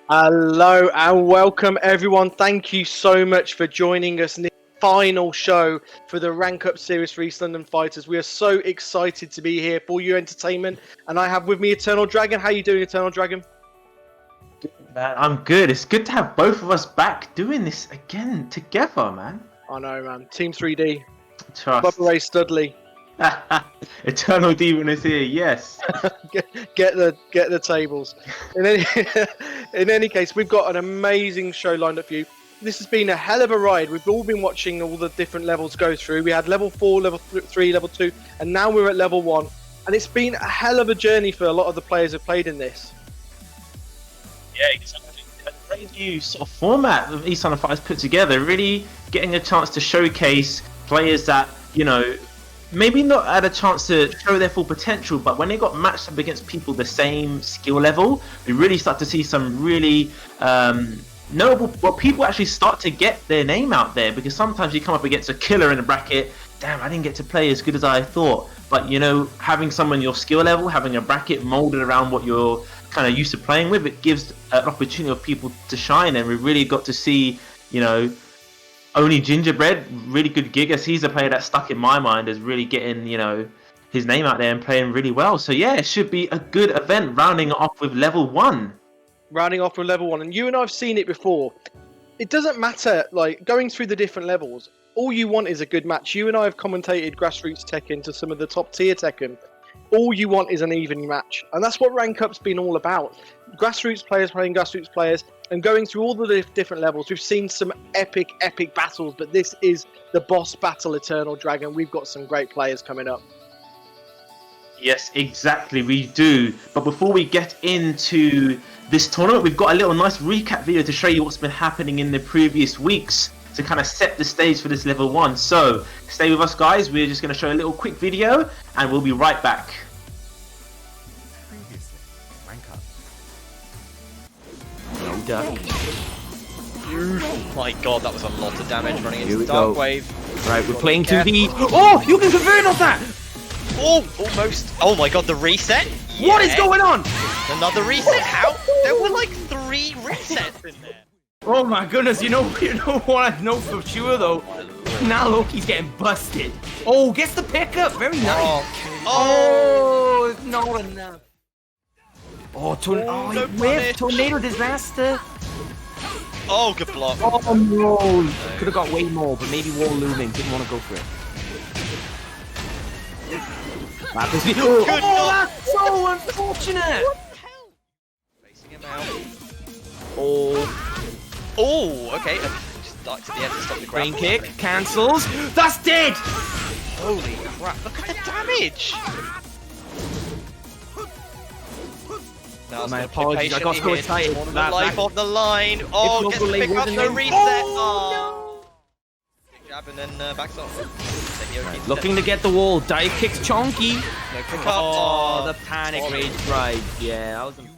Hello and welcome everyone. Thank you so much for joining us in the final show for the Rank Up Series for East London Fighters. We are so excited to be here for your entertainment, and I have with me Eternal Dragon. How are you doing, Eternal Dragon? Man, I'm good. It's good to have both of us back doing this again together, man. I know, man. Team 3D. Trust. Bubba Ray Studley. Eternal Demon is here, yes. get the tables. In any case, we've got an amazing show lined up for you. This has been a hell of a ride. We've all been watching all the different levels go through. We had level 4, level 3, level 2, and now we're at level 1. And it's been a hell of a journey for a lot of the players who've played in this. Yeah, exactly. A great new sort of format that East London Fighters put together, really getting a chance to showcase players that, you know, maybe not had a chance to show their full potential, but when they got matched up against people the same skill level, we really start to see some really notable, well, people actually start to get their name out there, because sometimes you come up against a killer in a bracket, damn, I didn't get to play as good as I thought. But, you know, having someone your skill level, having a bracket molded around what you're kind of used to playing with, it gives an opportunity of people to shine, and we really got to see, you know, Only Gingerbread, really good gig, as he's a player that stuck in my mind as really getting, you know, his name out there and playing really well. So yeah, it should be a good event, rounding off with level 1. Rounding off with level 1, and you and I have seen it before. It doesn't matter, like, going through the different levels, all you want is a good match. You and I have commentated grassroots Tekken to some of the top tier Tekken. All you want is an even match, and that's what Rank Up's been all about. Grassroots players playing grassroots players and going through all the different levels. We've seen some epic battles, but this is the boss battle, Eternal Dragon. We've got some great players coming up. Yes, exactly, we do. But before we get into this tournament, we've got a little nice recap video to show you what's been happening in the previous weeks to kind of set the stage for this level 1. So stay with us, guys. We're just going to show a little quick video and we'll be right back. Previously, Rank Up. No duck. Oh my god, that was a lot of damage running Here into we the Dark go. Wave. Right, we're playing 2D. Oh, you can convert off that! Oh, almost. Oh my god, the reset? What is going on? Another reset? How? There were like 3 resets in there. Oh my goodness, you know what I know for sure though? Now Loki's getting busted. Oh, gets the pickup. Very nice. Oh, not enough. Oh, no he punish. whiffed. Tornado disaster. Oh, good block. Oh no. Could have got way more, but maybe wall looming. Didn't want to go for it. Good knock. That's so unfortunate. Facing him out. Oh, okay. Just ducked at the end to stop the Brain grapple. kick cancels. That's dead. Holy crap, look at the damage! Now, My apologies, I got so excited. That life on the line. Oh, gets to pick up the reset. Oh, no. Jab and then backs off. Looking to get the wall. Dive kicks Chonky. No pick up. Oh, the panic rage drive. Yeah, that was unfortunate.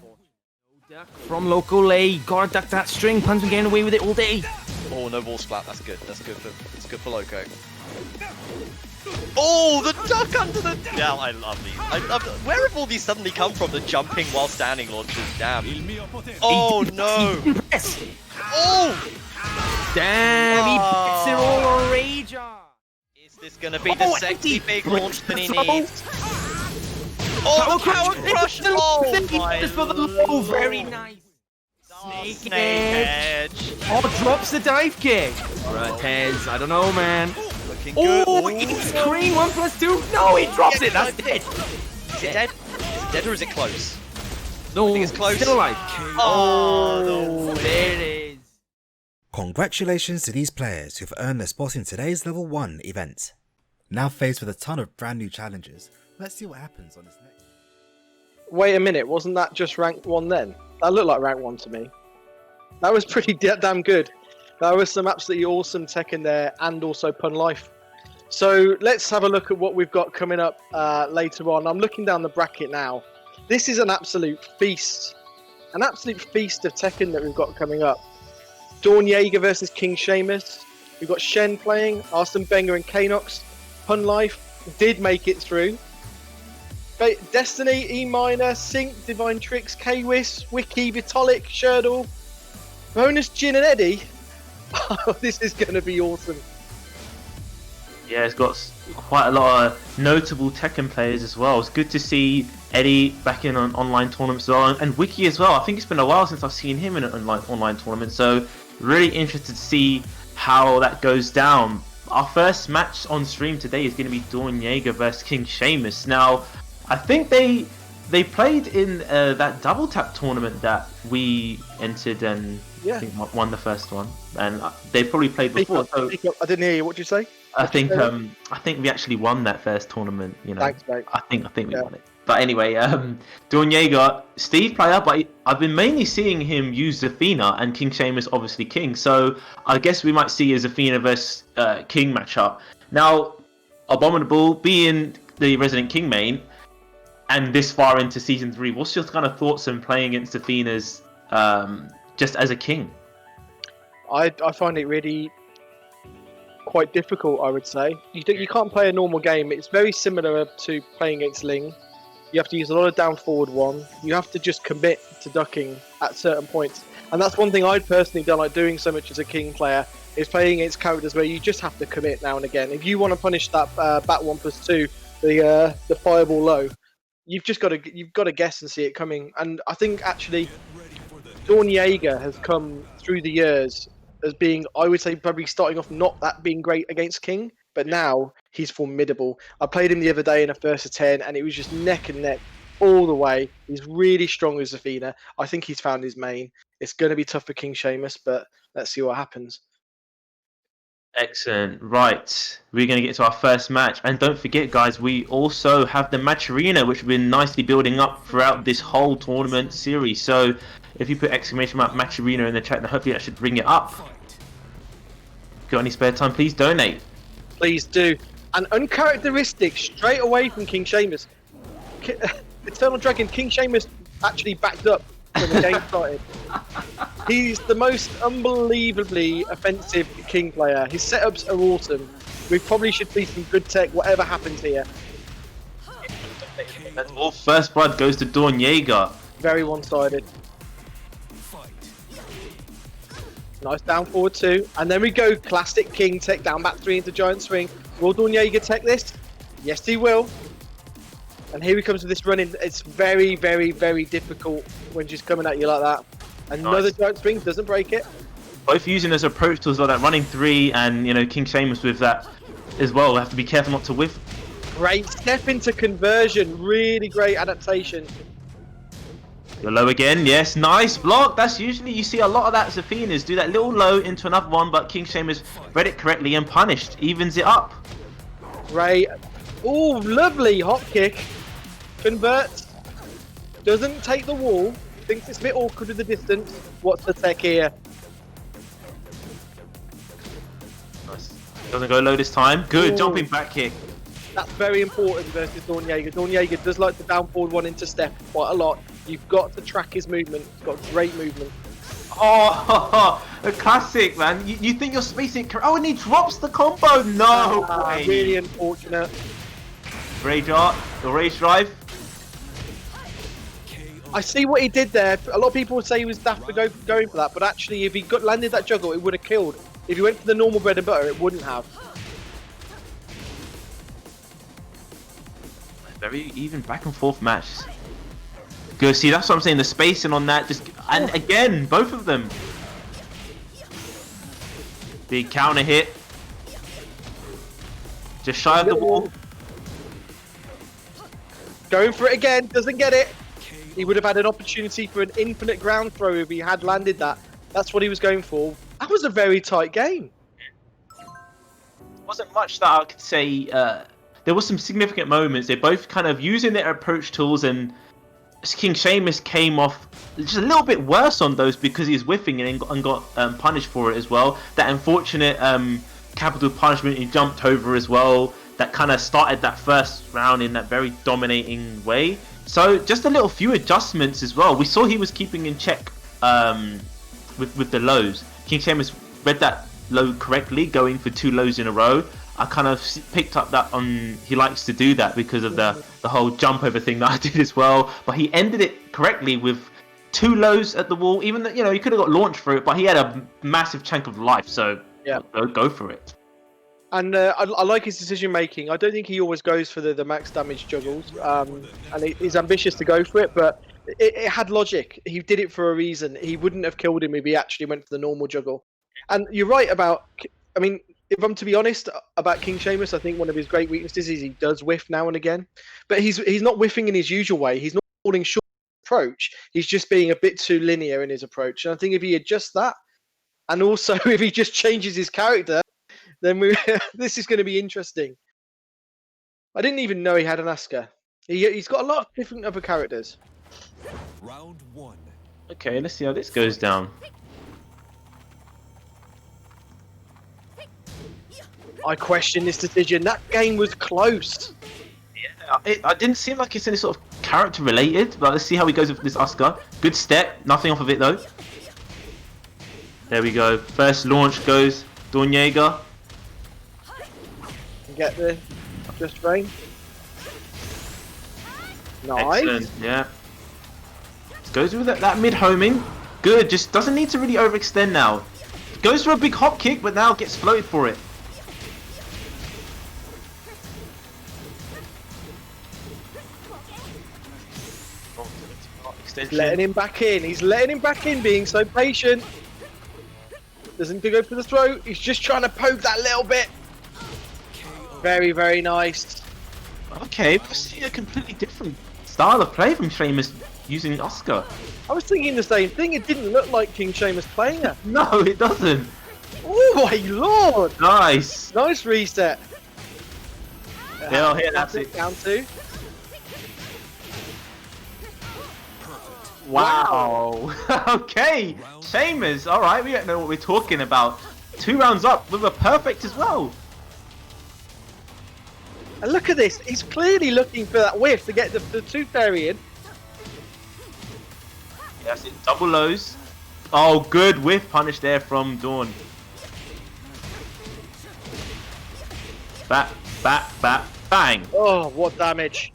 From Loco Lay. Gotta duck that string. Pun's been getting away with it all day. Oh, no wall splat. That's good. That's good for Loco. Oh, the duck under the... Yeah, I love these. Where have all these suddenly come from? The jumping while standing launches. Damn. Oh, no. Oh! Damn, he puts it all on Rager. Is this going to be the sexy big launch that he needs? Oh, Oh, Power Crush! Oh, my for the low. Very nice. Snake Edge. Oh, drops the dive kick. Alright, Tez. I don't know, man. Looking good. Oh, it's Green 1+2. No, he drops it. That's dead. Is it dead? Is it dead or is it close? No, I think it's close. Still alive. Oh, there it is. Congratulations to these players who've earned their spot in today's Level 1 event. Now faced with a ton of brand new challenges, let's see what happens on this next. Wait a minute, wasn't that just rank 1 then? That looked like rank 1 to me. That was pretty damn good. That was some absolutely awesome Tekken there, and also Pun Life. So let's have a look at what we've got coming up later on. I'm looking down the bracket now. This is an absolute feast. An absolute feast of Tekken that we've got coming up. DawnJager versus KingShamus. We've got Shen playing, Arsengbenga and Kanox. Pun Life did make it through. Destinuy, E minor, Sync, DivineTricks, Kwis, Wiki, Vitolic, Shirdel, BonusJin and Eddie. Oh, this is going to be awesome. Yeah, it's got quite a lot of notable Tekken players as well. It's good to see Edddyy back in an online tournament as well, and Wiki as well. I think it's been a while since I've seen him in an online tournament, so really interested to see how that goes down. Our first match on stream today is going to be DawnJager versus KingShamus. Now, I think they played in that double tap tournament that we entered and I think won the first one, and they probably played before. So I didn't hear you. What did you say? I think we actually won that first tournament. You know, Thanks, mate. I think we won it. But anyway, DawnJager, Steve player, but I've been mainly seeing him use Zafina, and KingShamus obviously King. So I guess we might see a Zafina versus King matchup. Now, Abominable being the Resident King main, and this far into Season 3, what's your kind of thoughts on playing against Zafina's just as a King? I find it really quite difficult, I would say. You can't play a normal game. It's very similar to playing against Ling. You have to use a lot of down forward one. You have to just commit to ducking at certain points. And that's one thing I personally don't like doing so much as a King player, is playing against characters where you just have to commit now and again. If you want to punish that bat 1+2, the fireball low, you've got to guess and see it coming. And I think actually DawnJager has come through the years as being, I would say, probably starting off not that being great against King, but now he's formidable. I played him the other day in a first of 10, and it was just neck and neck all the way. He's really strong as Zafina. I think he's found his main. It's going to be tough for KingShamus, but let's see what happens. Excellent. Right, we're going to get to our first match, and don't forget, guys, we also have the match arena, which we've been nicely building up throughout this whole tournament series. So if you put exclamation mark match arena in the chat, then hopefully that should bring it up. Got any spare time, please donate. Please do. And uncharacteristic straight away from KingShamus. Eternal Dragon, KingShamus actually backed up when the game started. He's the most unbelievably offensive King player. His setups are awesome. We probably should see some good tech, whatever happens here. That's all. First blood goes to DawnJager. Very one-sided. Nice down forward 2. And then we go classic King tech, down back 3 into giant swing. Will DawnJager tech this? Yes, he will. And here he comes with this running. It's very, very, very difficult when she's coming at you like that. Another giant swing, doesn't break it. Both using as approach tools like that, running 3, and KingShamus with that as well. We have to be careful not to whiff. Great step into conversion. Really great adaptation. You're low again, yes, nice block. That's usually, you see a lot of that Zafinas do that little low into another one, but KingShamus read it correctly and punished, evens it up. Great. Oh, lovely hop kick. Converts. Doesn't take the wall. Thinks it's a bit awkward with the distance. What's the tech here? Nice. Doesn't go low this time. Good, Ooh. jumping back kick. That's very important versus DawnJager. DawnJager does like to down forward one into step quite a lot. You've got to track his movement. He's got great movement. Oh, a classic, man. You think you're spacing. Oh, and he drops the combo. No way. Really unfortunate. Rage art, the rage drive. I see what he did there. A lot of people would say he was daft for going for that, but actually, if he landed that juggle, it would have killed. If he went for the normal bread and butter, it wouldn't have. Very even back and forth match. Go see, that's what I'm saying. The spacing on that, and again, both of them. Big counter hit. Just shy of the wall. Going for it again, doesn't get it. He would have had an opportunity for an infinite ground throw if he had landed that. That's what he was going for. That was a very tight game. Wasn't much that I could say. There was some significant moments. They're both kind of using their approach tools, and KingShamus came off just a little bit worse on those because he's whiffing and got punished for it as well. That unfortunate capital punishment he jumped over as well. That kind of started that first round in that very dominating way. So just a little few adjustments as well. We saw he was keeping in check with the lows. KingShamus read that low correctly, going for 2 lows in a row. I kind of picked up that he likes to do that because of the whole jump over thing that I did as well. But he ended it correctly with too lows at the wall. Even though, you know, he could have got launched for it, but he had a massive chunk of life, so yeah, go for it. And I like his decision making. I don't think he always goes for the max damage juggles, and he's ambitious to go for it, but it had logic. He did it for a reason. He wouldn't have killed him if he actually went for the normal juggle. And you're right about, I mean, if I'm to be honest about KingShamus, I think one of his great weaknesses is he does whiff now and again, but he's not whiffing in his usual way. He's not falling short approach. He's just being a bit too linear in his approach. And I think if he adjusts that, and also if he just changes his character, then this is going to be interesting. I didn't even know he had an Asuka. He's got a lot of different other characters. Round 1. Okay, let's see how this goes down. I question this decision. That game was close. Yeah, it didn't seem like it's any sort of character related, but let's see how he goes with this Asuka. Good step, nothing off of it though. There we go. First launch goes DawnJager. Get the just frame. Nice. Excellent, yeah. Goes with that mid homing. Good, just doesn't need to really overextend now. Goes for a big hop kick, but now gets floated for it. He's letting him back in. He's letting him back in, being so patient. Doesn't go for the throat. He's just trying to poke that little bit. Very, very nice. Okay, we see a completely different style of play from Sheamus using Asuka. I was thinking the same thing. It didn't look like KingShamus playing her. No, it doesn't. Oh my lord! Nice. Nice reset. Yeah, that's it. Down to. Wow. Okay, Sheamus. All right, we don't know what we're talking about. 2 rounds up with a perfect as well. And look at this. He's clearly looking for that whiff to get the tooth fairy in. That's it. Double lows. Oh, good whiff punish there from Dawn. Bat, bang. Oh, what damage.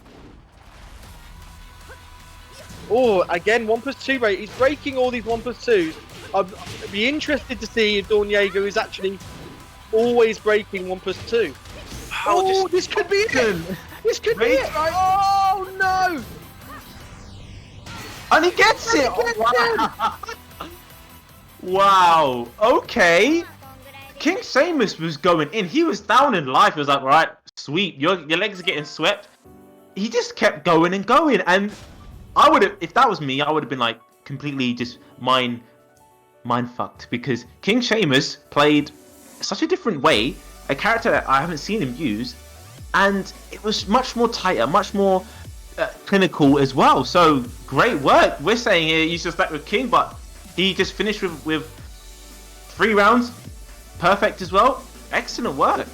Oh, again, 1+2 rate. He's breaking all these 1+2s. I'd be interested to see if DawnJager is actually always breaking 1+2. Oh, this could be it. This could be it. Right? Oh, no. And he gets it. Wow. Wow. Okay. KingShamus was going in. He was down in life. He was like, right, sweet. Your legs are getting swept. He just kept going and going. And I would have, if that was me, I would have been like completely just mind fucked, because KingShamus played such a different way, a character that I haven't seen him use, and it was much more tighter, much more clinical as well. So great work. We're saying here he's just back with King, but he just finished with 3 rounds, perfect as well. Excellent work.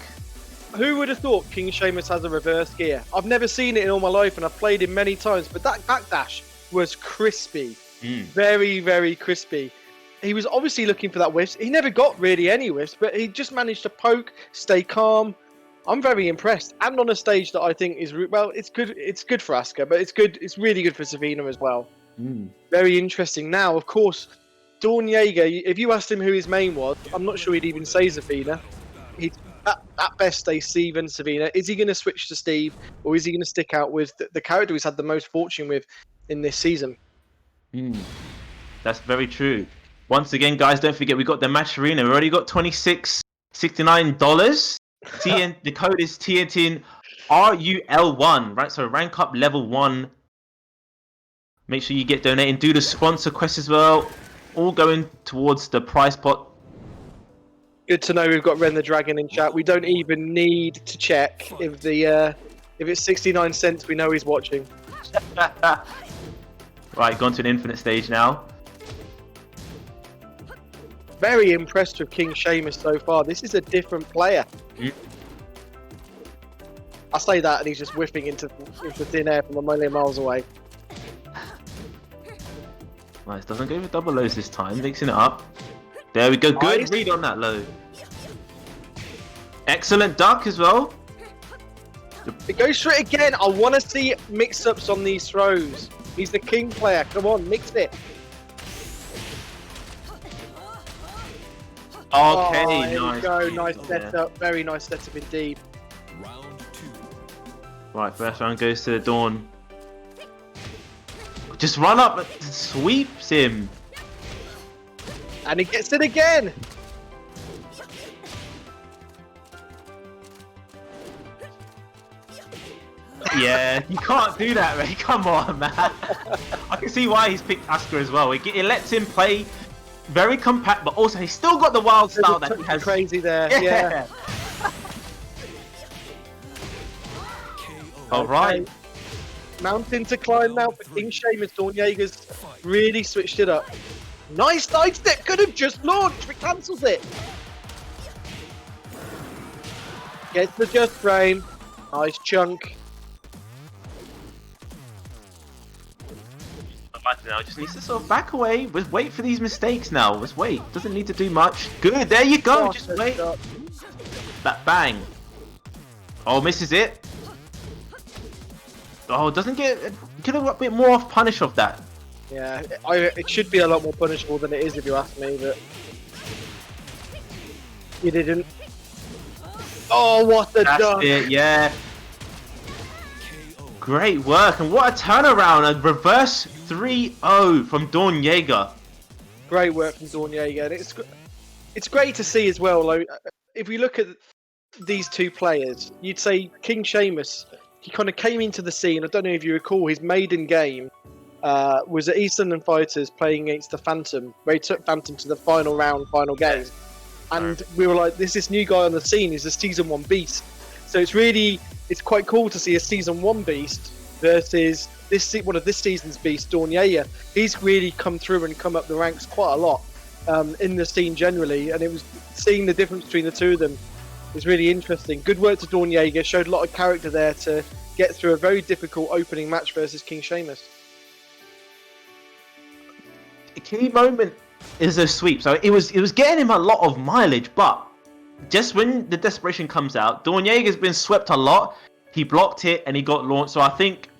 Who would have thought KingShamus has a reverse gear? I've never seen it in all my life, and I've played him many times, but that backdash was crispy. Very, very crispy. He was obviously looking for that whiffs. He never got really any whiffs, but he just managed to poke, stay calm. I'm very impressed, and on a stage that I think is, well, it's good. It's good for Asuka, but it's good. It's really good for Savina as well. Very interesting. Now, of course, DawnJager, if you asked him who his main was, I'm not sure he'd even say Savina. He'd at best stay Steve and Savina. Is he going to switch to Steve, or is he going to stick out with the character he's had the most fortune with in this season? That's very true. Once again, guys, don't forget we got the match arena. We already got $26.69. The code is TNT RUL1, right? So rank up level 1. Make sure you get donating. Do the sponsor quest as well. All going towards the prize pot. Good to know we've got Ren the Dragon in chat. We don't even need to check if it's 69 cents. We know he's watching. Right, gone to an infinite stage now. Very impressed with KingShamus so far. This is a different player. I say that, and he's just whiffing into thin air from a million miles away. Nice, doesn't go for double lows this time. Mixing it up. There we go. Good Nice. read on that low. Excellent duck as well. It goes for it again. I want to see mix-ups on these throws. He's the king player. Come on, mix it. Okay, There you nice. go. Nice Yeah. setup. Very nice setup indeed. Round 2. Right, first round goes to the Dawn. Just run up, sweeps him. And he gets it again. Yeah, you can't do that, man. Come on, man. I can see why he's picked Asuka as well. It lets him play very compact, but also he's still got the wild style that he has. Crazy there. Yeah. All right. Okay. Mountain to climb now for KingShamus. DawnJager's really switched it up. Nice side step. Could have just launched, but cancels it. Gets the just frame. Nice chunk. Now just needs to sort of back away. Just wait for these mistakes now. Just wait. Doesn't need to do much. Good. There you go. Just wait. That bang. Oh, misses it. Oh, doesn't get. Could have got a bit more off punish of that. Yeah, it should be a lot more punishable than it is if you ask me, but you didn't. Oh, what the That's dunk! it. Yeah. Great work, and what a turnaround! A reverse 3-0 from DawnJager. Great work from DawnJager, and it's great to see as well. Like, if we look at these two players, you'd say KingShamus. He kind of came into the scene. I don't know if you recall his maiden game was at Eastern and Fighters playing against the Phantom, where he took Phantom to the final round, final game, and we were like, "There's this new guy on the scene. He's a season 1 beast." So it's quite cool to see a season 1 beast versus one of this season's beasts, DawnJager. He's really come through and come up the ranks quite a lot in the scene generally, and it was seeing the difference between the two of them is really interesting. Good work to DawnJager, showed a lot of character there to get through a very difficult opening match versus KingShamus. A key moment is a sweep. So it was getting him a lot of mileage, but just when the desperation comes out, DawnJager's been swept a lot. He blocked it and he got launched. So I think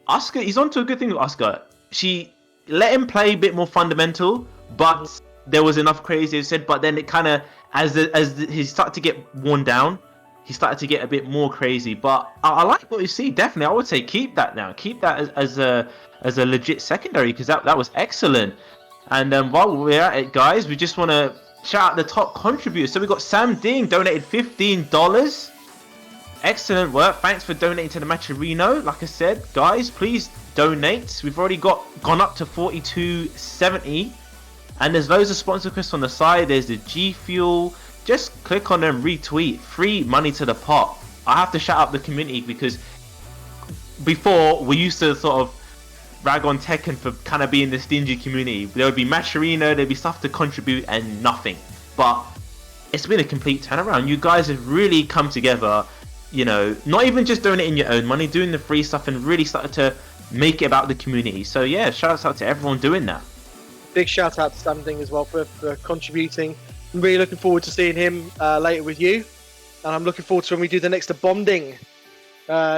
Asuka, he's onto a good thing with Asuka. She let him play a bit more fundamental, but there was enough crazy, as I said. But then it kind of, as he started to get worn down, he started to get a bit more crazy. But I like what you see. Definitely, I would say keep that now. Keep that as a legit secondary, because that was excellent. And while we're at it, guys, we just want to shout out the top contributors. So we got Sam Ding donated $15. Excellent work. Thanks for donating to the Matcherino. Like I said, guys, please donate. We've already gone up to $42.70. And there's loads of sponsor requests on the side. There's the G Fuel. Just click on them, retweet. Free money to the pot. I have to shout out the community, because before we used to sort of rag on Tekken for kind of being the stingy community. There would be Matcherino, there'd be stuff to contribute, and nothing. But it's been a complete turnaround. You guys have really come together, you know, not even just donating your own money, doing the free stuff, and really started to make it about the community. So yeah, shout out to everyone doing that. Big shout out to Sam Ding as well for contributing. I'm really looking forward to seeing him later with you, and I'm looking forward to when we do the next bonding.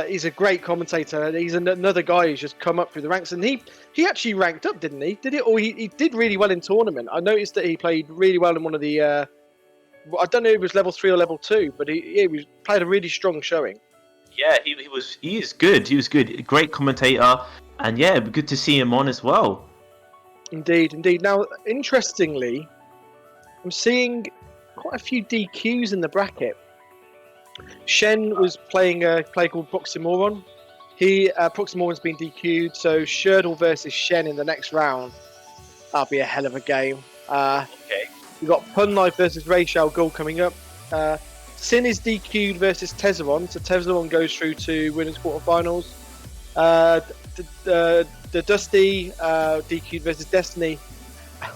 He's a great commentator. He's another guy who's just come up through the ranks, and he actually ranked up, didn't he? Did it? Or he did really well in tournament. I noticed that he played really well in one of the. I don't know if it was level 3 or level 2, but he played a really strong showing. Yeah, he is good. He was good. Great commentator, and yeah, it'd be good to see him on as well. Indeed. Now, interestingly, I'm seeing quite a few DQs in the bracket. Shen was playing a play called Proximoron. Proximoron's been DQ'd, so Shirdel versus Shen in the next round. That'll be a hell of a game. Okay. We've got Pun Life versus Rachel Gold coming up. Sin is DQ'd versus Tezzaron, so Tezzaron goes through to winners quarterfinals. The Dusty DQ'd versus Destinuy.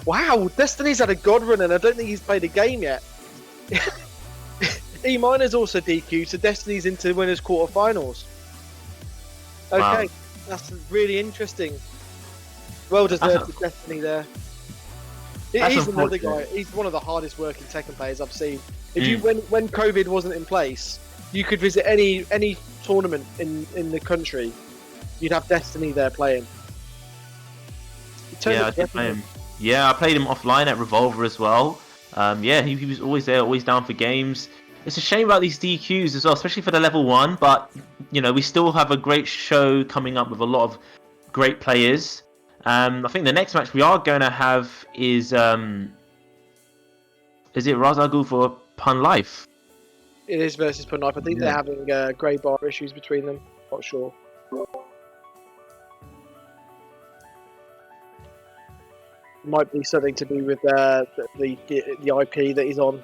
Wow, Destiny's had a god run, and I don't think he's played a game yet. E Minor's also DQ'd, so Destiny's into winners quarterfinals. Okay, wow. That's really interesting. Well deserved for Destinuy there. He's another guy. He's one of the hardest working Tekken players I've seen. If you when COVID wasn't in place, you could visit any tournament in the country. You'd have Destinuy there playing. Yeah, I did play him. Yeah, I played him offline at Revolver as well. Yeah, he was always there, always down for games. It's a shame about these DQs as well, especially for the level 1. But you know, we still have a great show coming up with a lot of great players. I think the next match we are going to have is it Razagul for Pun Life? It is versus Pun Life. I think they're having grey bar issues between them. Not sure. Might be something to do with the IP that he's on,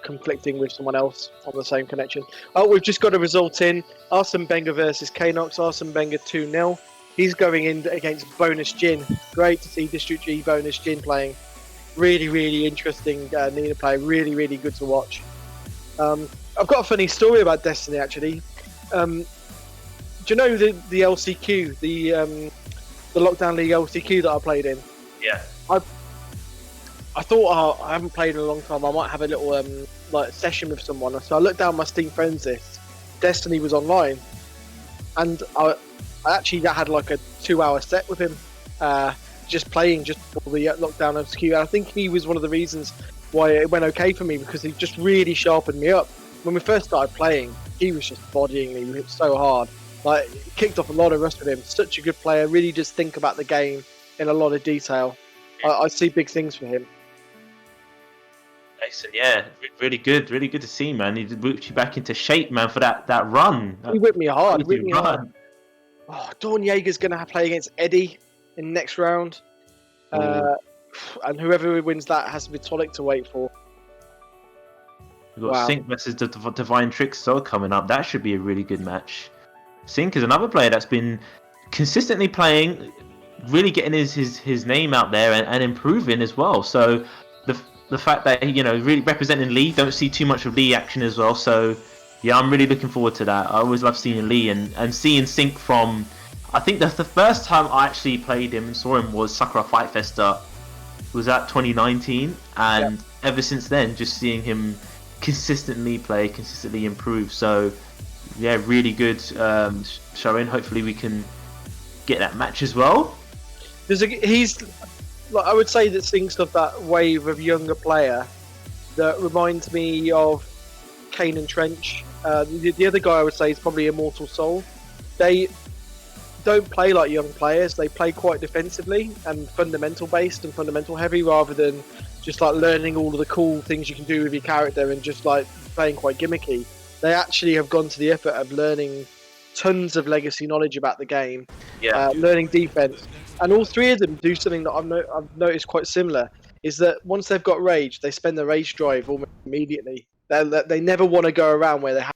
conflicting with someone else on the same connection. Oh, we've just got a result in. Arsengbenga versus Knox. Arsengbenga 2-0. He's going in against BonusJin. Great to see District G BonusJin playing. Really, really interesting Nina play. Really, really good to watch. I've got a funny story about Destinuy actually. Do you know the LCQ, the Lockdown League LCQ that I played in? Yeah. I thought I haven't played in a long time. I might have a little like session with someone. So I looked down my Steam friends list. Destinuy was online, and I actually had like a 2-hour set with him, just playing just for the Lockdown LCQ. And I think he was one of the reasons why it went okay for me, because he just really sharpened me up. When we first started playing, he was just bodying me so hard. Like, kicked off a lot of rust with him. Such a good player. Really just think about the game in a lot of detail. I see big things for him. Excellent, yeah, really good to see, man. He whipped you back into shape, man, for that run. He whipped me hard. Oh, DawnJager's going to play against Edddyy in the next round. And whoever wins that has Vitolic to wait for. We've got Sync versus the DivineTricks so coming up. That should be a really good match. Sync is another player that's been consistently playing, really getting his name out there and improving as well. So the fact that, you know, really representing Lee, don't see too much of Lee action as well. So yeah, I'm really looking forward to that. I always love seeing Lee and seeing Sync from, I think the first time I actually played him and saw him was Sakura Fight Festa. Was that 2019? And ever since then, just seeing him consistently play, consistently improve. So yeah, really good showing. Hopefully we can get that match as well. He's, like, I would say that Sync's of that wave of younger player that reminds me of Kane and Trench. The other guy I would say is probably Immortal Soul. They don't play like young players. They play quite defensively and fundamental based and fundamental heavy, rather than just like learning all of the cool things you can do with your character and just like playing quite gimmicky. They actually have gone to the effort of learning tons of legacy knowledge about the game, learning defense. And all three of them do something that I've noticed quite similar, is that once they've got rage, they spend the rage drive almost immediately. They never want to go around where they have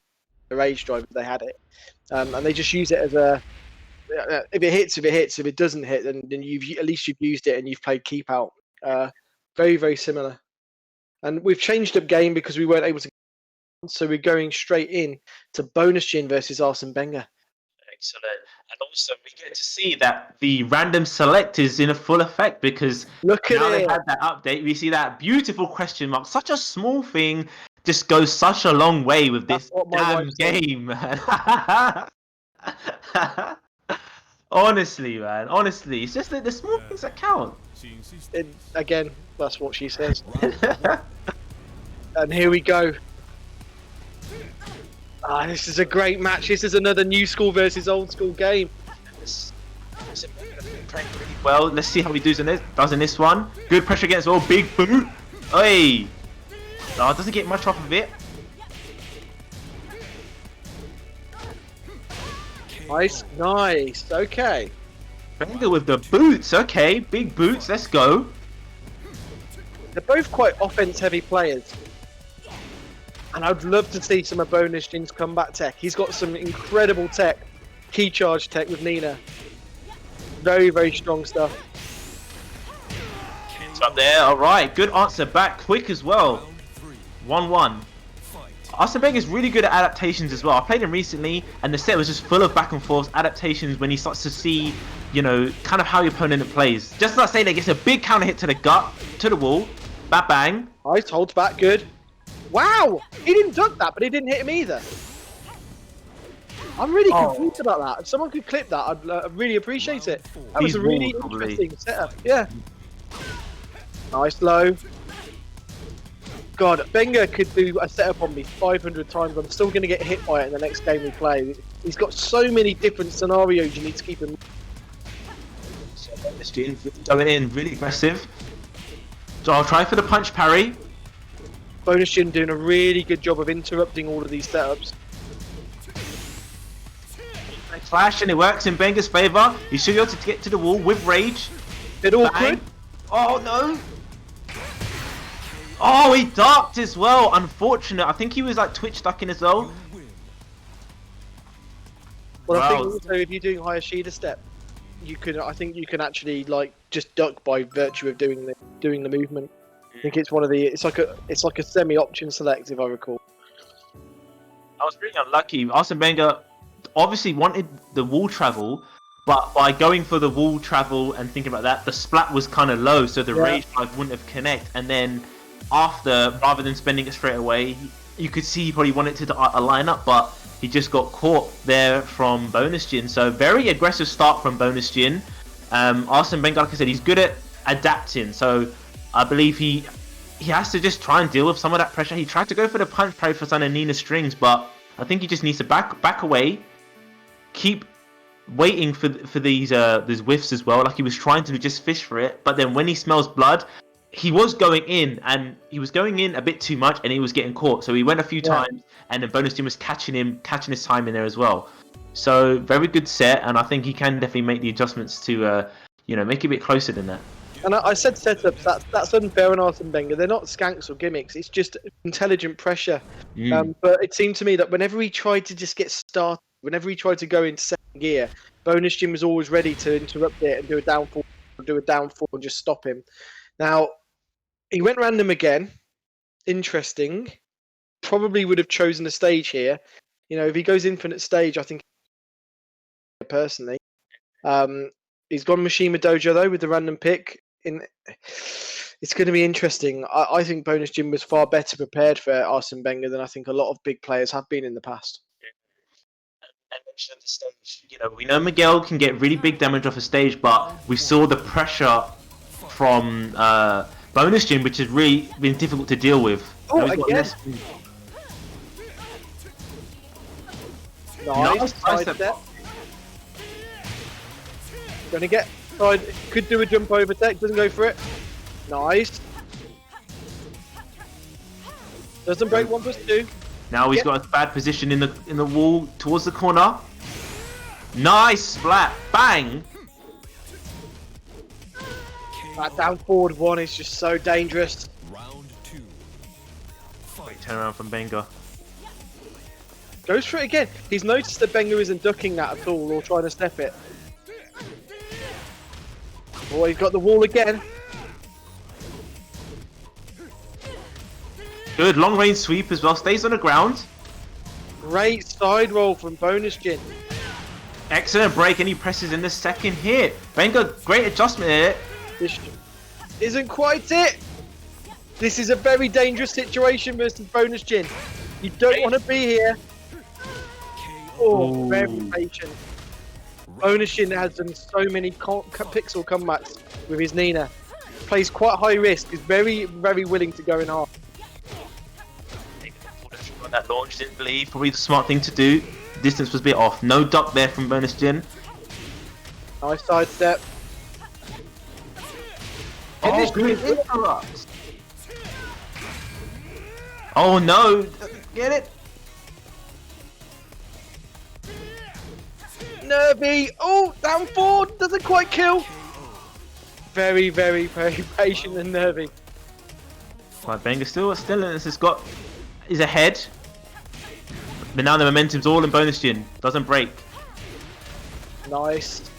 the rage drive if they had it. And they just use it as a, if it hits, if it doesn't hit, then at least you've used it and you've played keep out. Very, very similar. And we've changed up game because we weren't able to, so we're going straight in to BonusJin versus Arsengbenga. Excellent. And also we get to see that the random select is in a full effect, because look at now it. they've had that update. We see that beautiful question mark. Such a small thing just goes such a long way with this damn game. Honestly, man. Honestly, it's just the small things that count. Again, that's what she says. And here we go. This is a great match. This is another new school versus old school game. Well, let's see how he does in this one. Good pressure against all, big boot. Hey, doesn't get much off of it. Nice. Okay. Benga with the boots. Okay, big boots. Let's go. They're both quite offense-heavy players. And I'd love to see some of BonusJin's comeback tech. He's got some incredible tech. Key charge tech with Nina. Very, very strong stuff. It's up there. Alright, good answer back. Quick as well. 1-1. Arsengbenga is really good at adaptations as well. I played him recently and the set was just full of back and forth adaptations when he starts to see, you know, kind of how your opponent plays. Just not saying that, gets a big counter hit to the gut, to the wall. Bang, bang. Nice, holds back, good. Wow! He didn't duck that, but he didn't hit him either. I'm really confused about that. If someone could clip that, I'd really appreciate it. That was a really interesting setup. Yeah. Nice low. God, Benga could do a setup on me 500 times. I'm still going to get hit by it in the next game we play. He's got so many different scenarios you need to keep in mind. So BonusJin going in really aggressive. So I'll try for the punch parry. BonusJin doing a really good job of interrupting all of these setups. Flash, and it works in Benga's favour. He should be able to get to the wall with rage. Bit awkward. Bang. Oh no! Oh, he ducked as well. Unfortunate. I think he was like twitch ducking as well. Well, I think Wow. also if you're doing higher Shida step, you can. I think you can actually like just duck by virtue of doing the movement. I think it's one of the. It's like a semi-option select if I recall. I was really unlucky. Arsengbenga obviously wanted the wall travel, but by going for the wall travel and thinking about that, the splat was kind of low, so the rage drive wouldn't have connect. And then after, rather than spending it straight away, you could see he probably wanted to line up, but he just got caught there from BonusJin. So very aggressive start from BonusJin. Arsengbenga, like I said, he's good at adapting. So I believe he has to just try and deal with some of that pressure. He tried to go for the punch parry for some of Nina's strings, but I think he just needs to back away, keep waiting for these whiffs as well. Like he was trying to just fish for it, but then when he smells blood, he was going in, and he was going in a bit too much, and he was getting caught. So he went a few times, and then BonusJin was catching his time in there as well. So very good set, and I think he can definitely make the adjustments to make it a bit closer than that. And I said setups. That's unfair on Arsengbenga. They're not skanks or gimmicks. It's just intelligent pressure. But it seemed to me that whenever he tried to just get started, whenever he tried to go into second gear, BonusJin was always ready to interrupt it and do a downfall, and just stop him. Now, he went random again. Interesting. Probably would have chosen a stage here. If he goes infinite stage, I think personally. He's gone Mishima Dojo though with the random pick. It's going to be interesting. I think BonusJin was far better prepared for Arsengbenga than I think a lot of big players have been in the past. I mentioned the stage. We know Miguel can get really big damage off a stage, but we saw the pressure from BonusJin, which has really been difficult to deal with. Oh, again. Nice side step. Gonna get side. Could do a jump over tech. Doesn't go for it. Nice. Doesn't break 1+2. Now he's got a bad position in the wall towards the corner. Nice splat. Bang. That down forward one is just so dangerous. Round 2. Great turnaround from Benga. Goes for it again. He's noticed that Benga isn't ducking that at all or trying to step it. Oh, he's got the wall again. Good long range sweep as well. Stays on the ground. Great side roll from BonusJin. Excellent break, and he presses in the second hit. Benga, great adjustment here. This isn't quite it. This is a very dangerous situation versus BonusJin. You don't want to be here. Oh, very patient. BonusJin has done so many pixel comebacks with his Nina. Plays quite high risk. Is very, very willing to go in half. On that launch, didn't believe. Probably the smart thing to do. Distance was a bit off. No duck there from BonusJin. Nice side step. Oh, good interrupt. Oh no! Get it? Nervy. Oh, down forward. Doesn't quite kill. Very, very, very patient and nervy. Right, Benga still in this. Is ahead. But now the momentum's all in BonusJin. Doesn't break. Nice.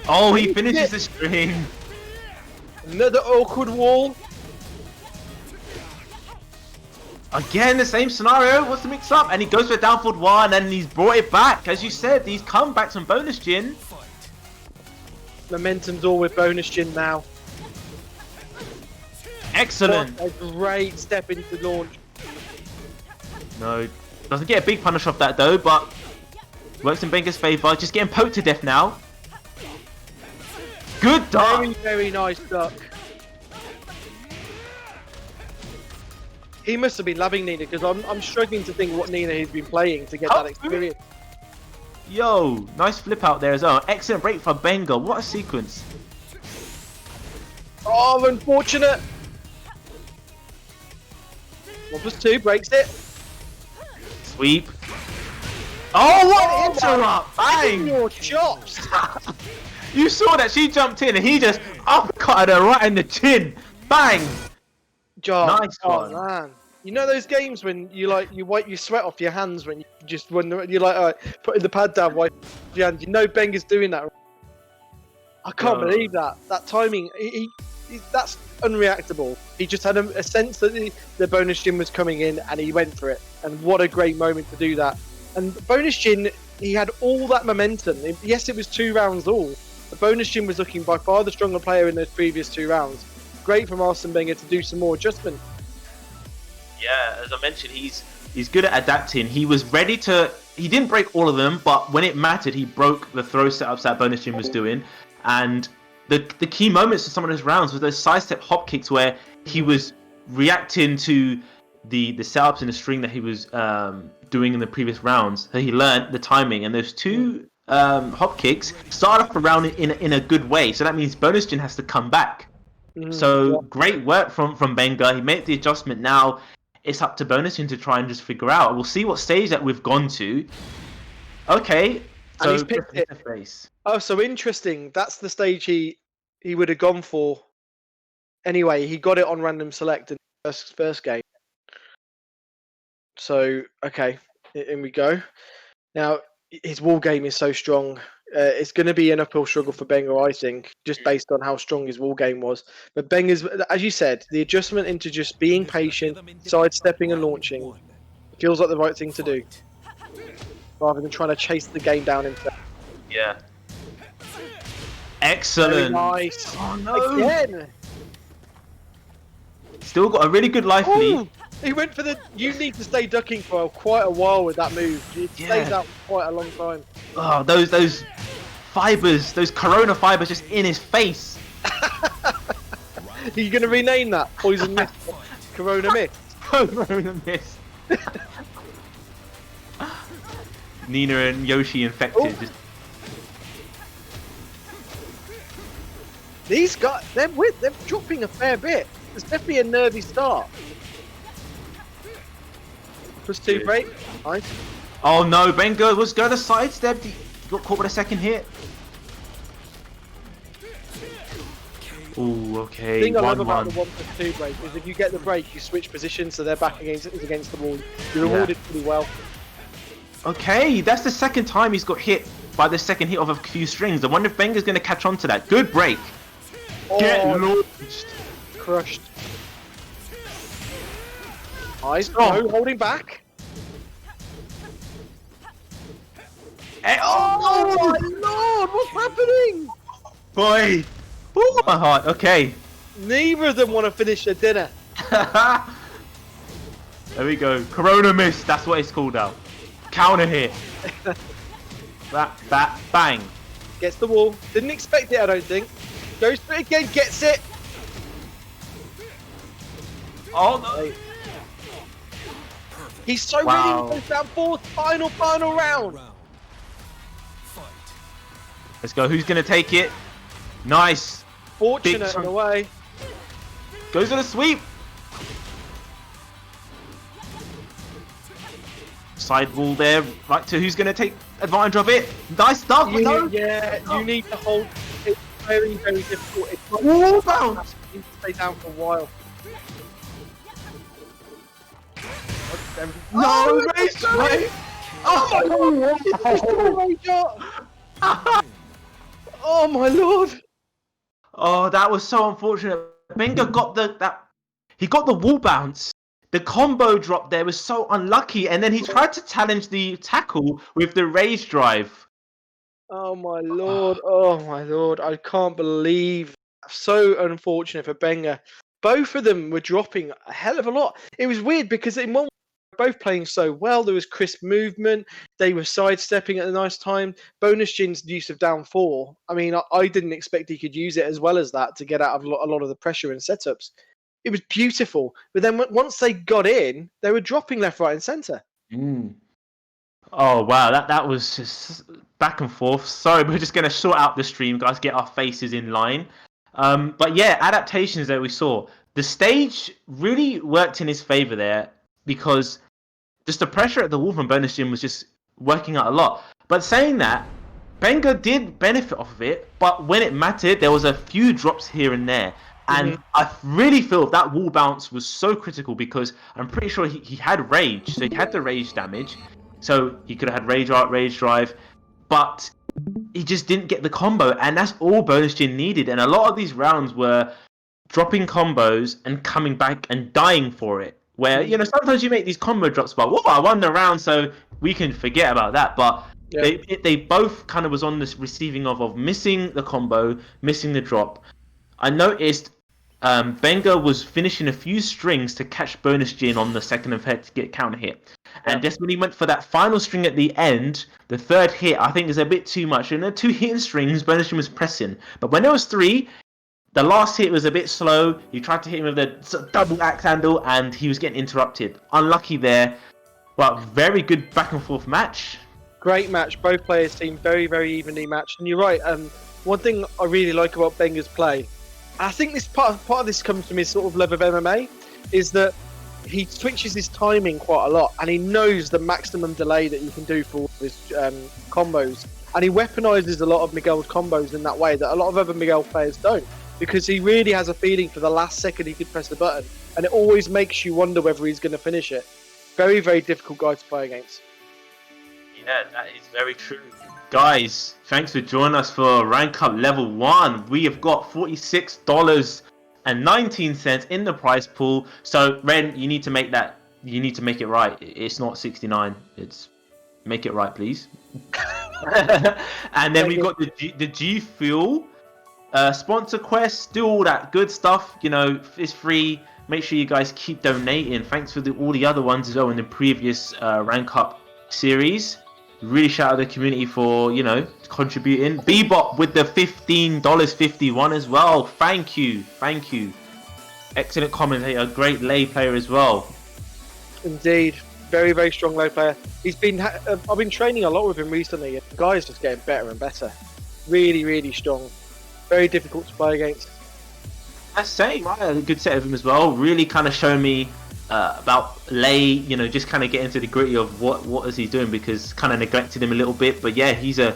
Oh, he finishes the string. Another awkward wall. Again, the same scenario. What's the mix up? And he goes for a down forward one, and he's brought it back. As you said, these comebacks on BonusJin. Momentum's all with BonusJin now. Excellent. What a great step into launch. No, doesn't get a big punish off that though, but works in Benga's favour. Just getting poked to death now. Good duck. Very, very nice duck. He must have been loving Nina because I'm struggling to think what Nina he's been playing to get that experience. Yo, nice flip out there as well. Excellent break for Benga. What a sequence. Oh, unfortunate. 1+2 breaks it. Sweep. Oh, what interrupt! Bang! Bang! Your chops. You saw that she jumped in and he just uppercutted her right in the chin. Bang! Job. Nice Oh one. man. You know those games when you wipe your sweat off your hands when you're like, alright, putting the pad down, wipe your hands. You know Benga's doing that. I can't believe that. That timing. He that's unreactable. He just had a sense that the BonusJin was coming in and he went for it. And what a great moment to do that. And BonusJin, he had all that momentum. Yes, it was 2 rounds all. But BonusJin was looking by far the stronger player in those previous 2 rounds. Great from Arsengbenga to do some more adjustment. Yeah, as I mentioned, he's good at adapting. He was ready to. He didn't break all of them, but when it mattered, he broke the throw setups that BonusJin was doing. And the key moments of some of those rounds were those sidestep hop kicks where he was reacting to the setups and the string that he was doing in the previous rounds. So he learned the timing, and those 2 hop kicks start off a round in a good way. So that means BonusJin has to come back. So great work from Benga. He made the adjustment. Now it's up to BonusJin to try and just figure out. We'll see what stage that we've gone to. Okay, so he's picked it. face. Oh, so interesting. That's the stage he would have gone for. Anyway, he got it on random select in the first game. So okay, in we go. Now his wall game is so strong. It's going to be an uphill struggle for Benga, I think, just based on how strong his wall game was. But Benga's, as you said, the adjustment into just being patient, sidestepping and launching feels like the right thing to do, rather than trying to chase the game down himself. Yeah. Excellent. Very nice. Oh no. Again. Still got a really good life lead. He went for the. You need to stay ducking for quite a while with that move. It stays out for quite a long time. Oh, those fibers, those corona fibers just in his face. Are you going to rename that? Poison Mist? Corona Mist? Corona Mist. Nina and Yoshi infected. Just... These guys, they're dropping a fair bit. It's definitely a nervy start. +2 break. Nice. Oh no, Benga was going to sidestep. He got caught with a second hit. Oh, okay. The thing I love about the 1+2 break is if you get the break, you switch positions so their back against the wall. You're rewarded pretty well. Okay, that's the second time he's got hit by the second hit of a few strings. I wonder if Benga's going to catch on to that. Good break. Get launched. Crushed. Nice. No, holding back. Hey, Oh my lord, what's happening? boy. Oh, my heart. Okay. Neither of them want to finish their dinner. There we go. Corona Mist. That's what it's called now. Counter hit. Bang. Gets the wall. Didn't expect it, I don't think. Goes for it again, gets it. Oh no. He's so Wow. ready to go down fourth, final round. Let's go. Who's going to take it? Nice. Fortunate Big in chunk. a way. Goes on a sweep. Side wall there. Right to who's going to take advantage of it. Nice stuff. No. You need to hold. It's very, very difficult. It's like Wall bounce. you need to stay down for a while. No, race right. Oh my lord! Oh, that was so unfortunate. Benga got he got the wall bounce. The combo drop there was so unlucky, and then he tried to challenge the tackle with the rage drive. Oh my lord! Oh my lord! I can't believe. So unfortunate for Benga. Both of them were dropping a hell of a lot. It was weird because in one, they were both playing so well. There was crisp movement. They were sidestepping at a nice time. BonusJin's use of down 4. I mean, I didn't expect he could use it as well as that to get out of a lot of the pressure and setups. It was beautiful. But then once they got in, they were dropping left, right, and centre. Mm. Oh wow, that was just back and forth. Sorry, we're just gonna sort out the stream, guys. Get our faces in line. But yeah, adaptations that we saw. The stage really worked in his favor there because just the pressure at the wall from BonusJin was just working out a lot. But saying that, Benga did benefit off of it, but when it mattered, there was a few drops here and there. And I really feel that wall bounce was so critical because I'm pretty sure he had rage, so he had the rage damage. So he could have had rage art, rage drive, but he just didn't get the combo, and that's all BonusJin needed. And a lot of these rounds were dropping combos and coming back and dying for it. Where, you know, sometimes you make these combo drops, but whoa, I won the round, so we can forget about that. But they both kind of was on this receiving of missing the combo, missing the drop. I noticed Benga was finishing a few strings to catch BonusJin on the second and third to get counter hit. And just when he went for that final string at the end, the third hit, I think is a bit too much. And the 2 hitting strings, BonusJin was pressing. But when there was 3, the last hit was a bit slow. He tried to hit him with the double axe handle, and he was getting interrupted. Unlucky there, but very good back and forth match. Great match. Both players seemed very, very evenly matched. And you're right. One thing I really like about Benga's play, I think this part of this comes from his sort of love of MMA, is that he switches his timing quite a lot, and he knows the maximum delay that you can do for his combos, and he weaponizes a lot of Miguel's combos in that way that a lot of other Miguel players don't, because he really has a feeling for the last second he could press the button, and it always makes you wonder whether he's going to finish it. Very, very difficult guy to play against. Yeah, that is very true. Guys, thanks for joining us for Rank Up Level 1. We have got $46.19 in the prize pool. So, Ren, you need to make it right. It's not 69. It's make it right, please. And then we've got the G Fuel sponsor quest. Do all that good stuff. You know, it's free. Make sure you guys keep donating. Thanks for all the other ones as well in the previous Rank Up series. Really shout out the community for, you know, contributing. Bebop with the $15.51 as well. Thank you. Excellent commentator, great lay player as well. Indeed, very, very strong lay player. He's been. I've been training a lot with him recently. And the guy's just getting better and better. Really, really strong. Very difficult to play against. I say, right, a good set of him as well. Really kind of showing me about lay, you know, just kind of get into the gritty of what is he doing, because kind of neglected him a little bit. But yeah, he's a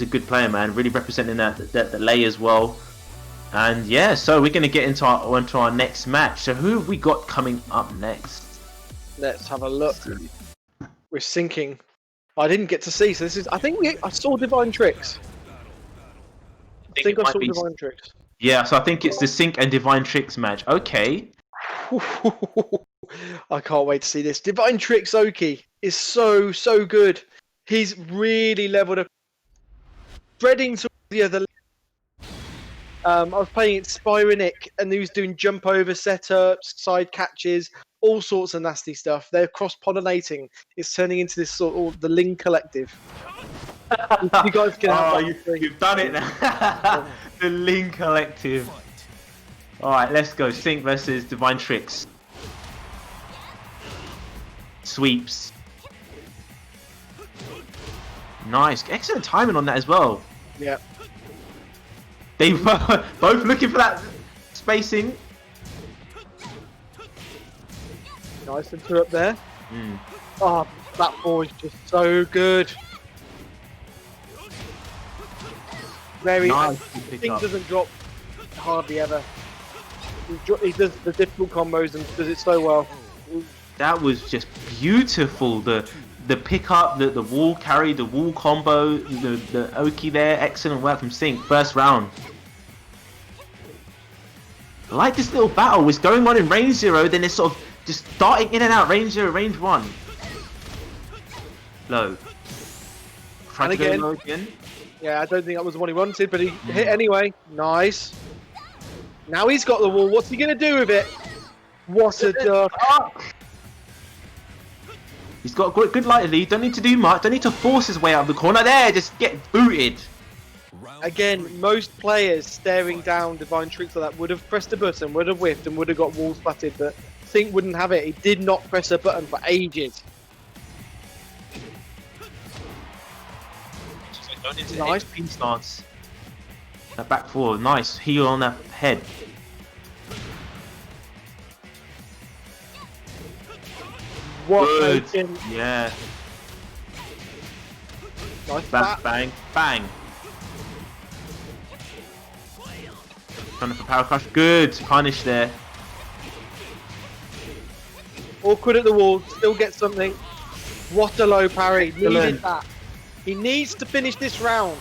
good player, man. Really representing that lay as well. And yeah, so we're gonna get into our next match. So who have we got coming up next? Let's have a look. We're syncing. I didn't get to see, so this is. I saw DivineTricks. I think I saw DivineTricks. Yeah, so I think it's the Sync and DivineTricks match. Okay. I can't wait to see this. DivineTricks Oki is so good. He's really leveled up. Spreading to the other. I was playing it Spironic, and he was doing jump over setups, side catches, all sorts of nasty stuff. They're cross-pollinating. It's turning into this sort of the Ling Collective. You guys can have you've done it now. The Ling Collective. Alright, let's go. Sync versus DivineTricks. Sweeps. Nice. Excellent timing on that as well. Yeah. They were both looking for that spacing. Nice interrupt there. Oh, that ball is just so good. Very nice. Thing doesn't drop hardly ever. He does the difficult combos and does it so well. That was just beautiful. The pickup, the wall carry, the wall combo, the Oki there. Excellent work from Sync. First round. I like this little battle. It's going on in range 0, then it's sort of just darting in and out. Range 0, range 1. Low. Try to go low again. Yeah, I don't think that was the one he wanted, but he hit anyway. Nice. Now he's got the wall. What's he going to do with it? What a duck. He's got good light lead. Don't need to do much. Don't need to force his way out of the corner. There, just get booted. Again, most players staring down DivineTricks like that would have pressed a button, would have whiffed, and would have got wall splatted, but Sync wouldn't have it. He did not press a button for ages. Nice pin stance. That back forward, nice heel on that head. What Good. Tekken. Yeah. Nice Bang, back. bang, bang. Trying for power crush. Good punish there. Awkward at the wall, still gets something. What a low parry. Excellent. Needed that. He needs to finish this round.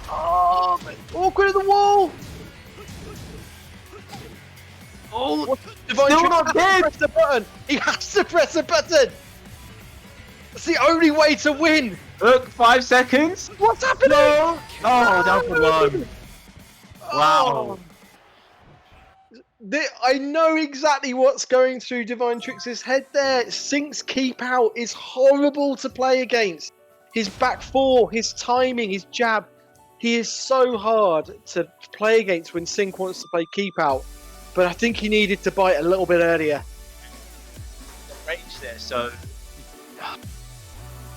Oh, awkward at the wall. Oh, Divine still Trick not has dead. to press the button. He has to press a button. It's the only way to win. Look, 5 seconds. What's happening? No. Oh, down for one. Wow. I know exactly what's going through DivineTricks' head there. Sync's keep out is horrible to play against. His back four, his timing, his jab. He is so hard to play against when Sync wants to play keep out. But I think he needed to bite a little bit earlier. Range there, so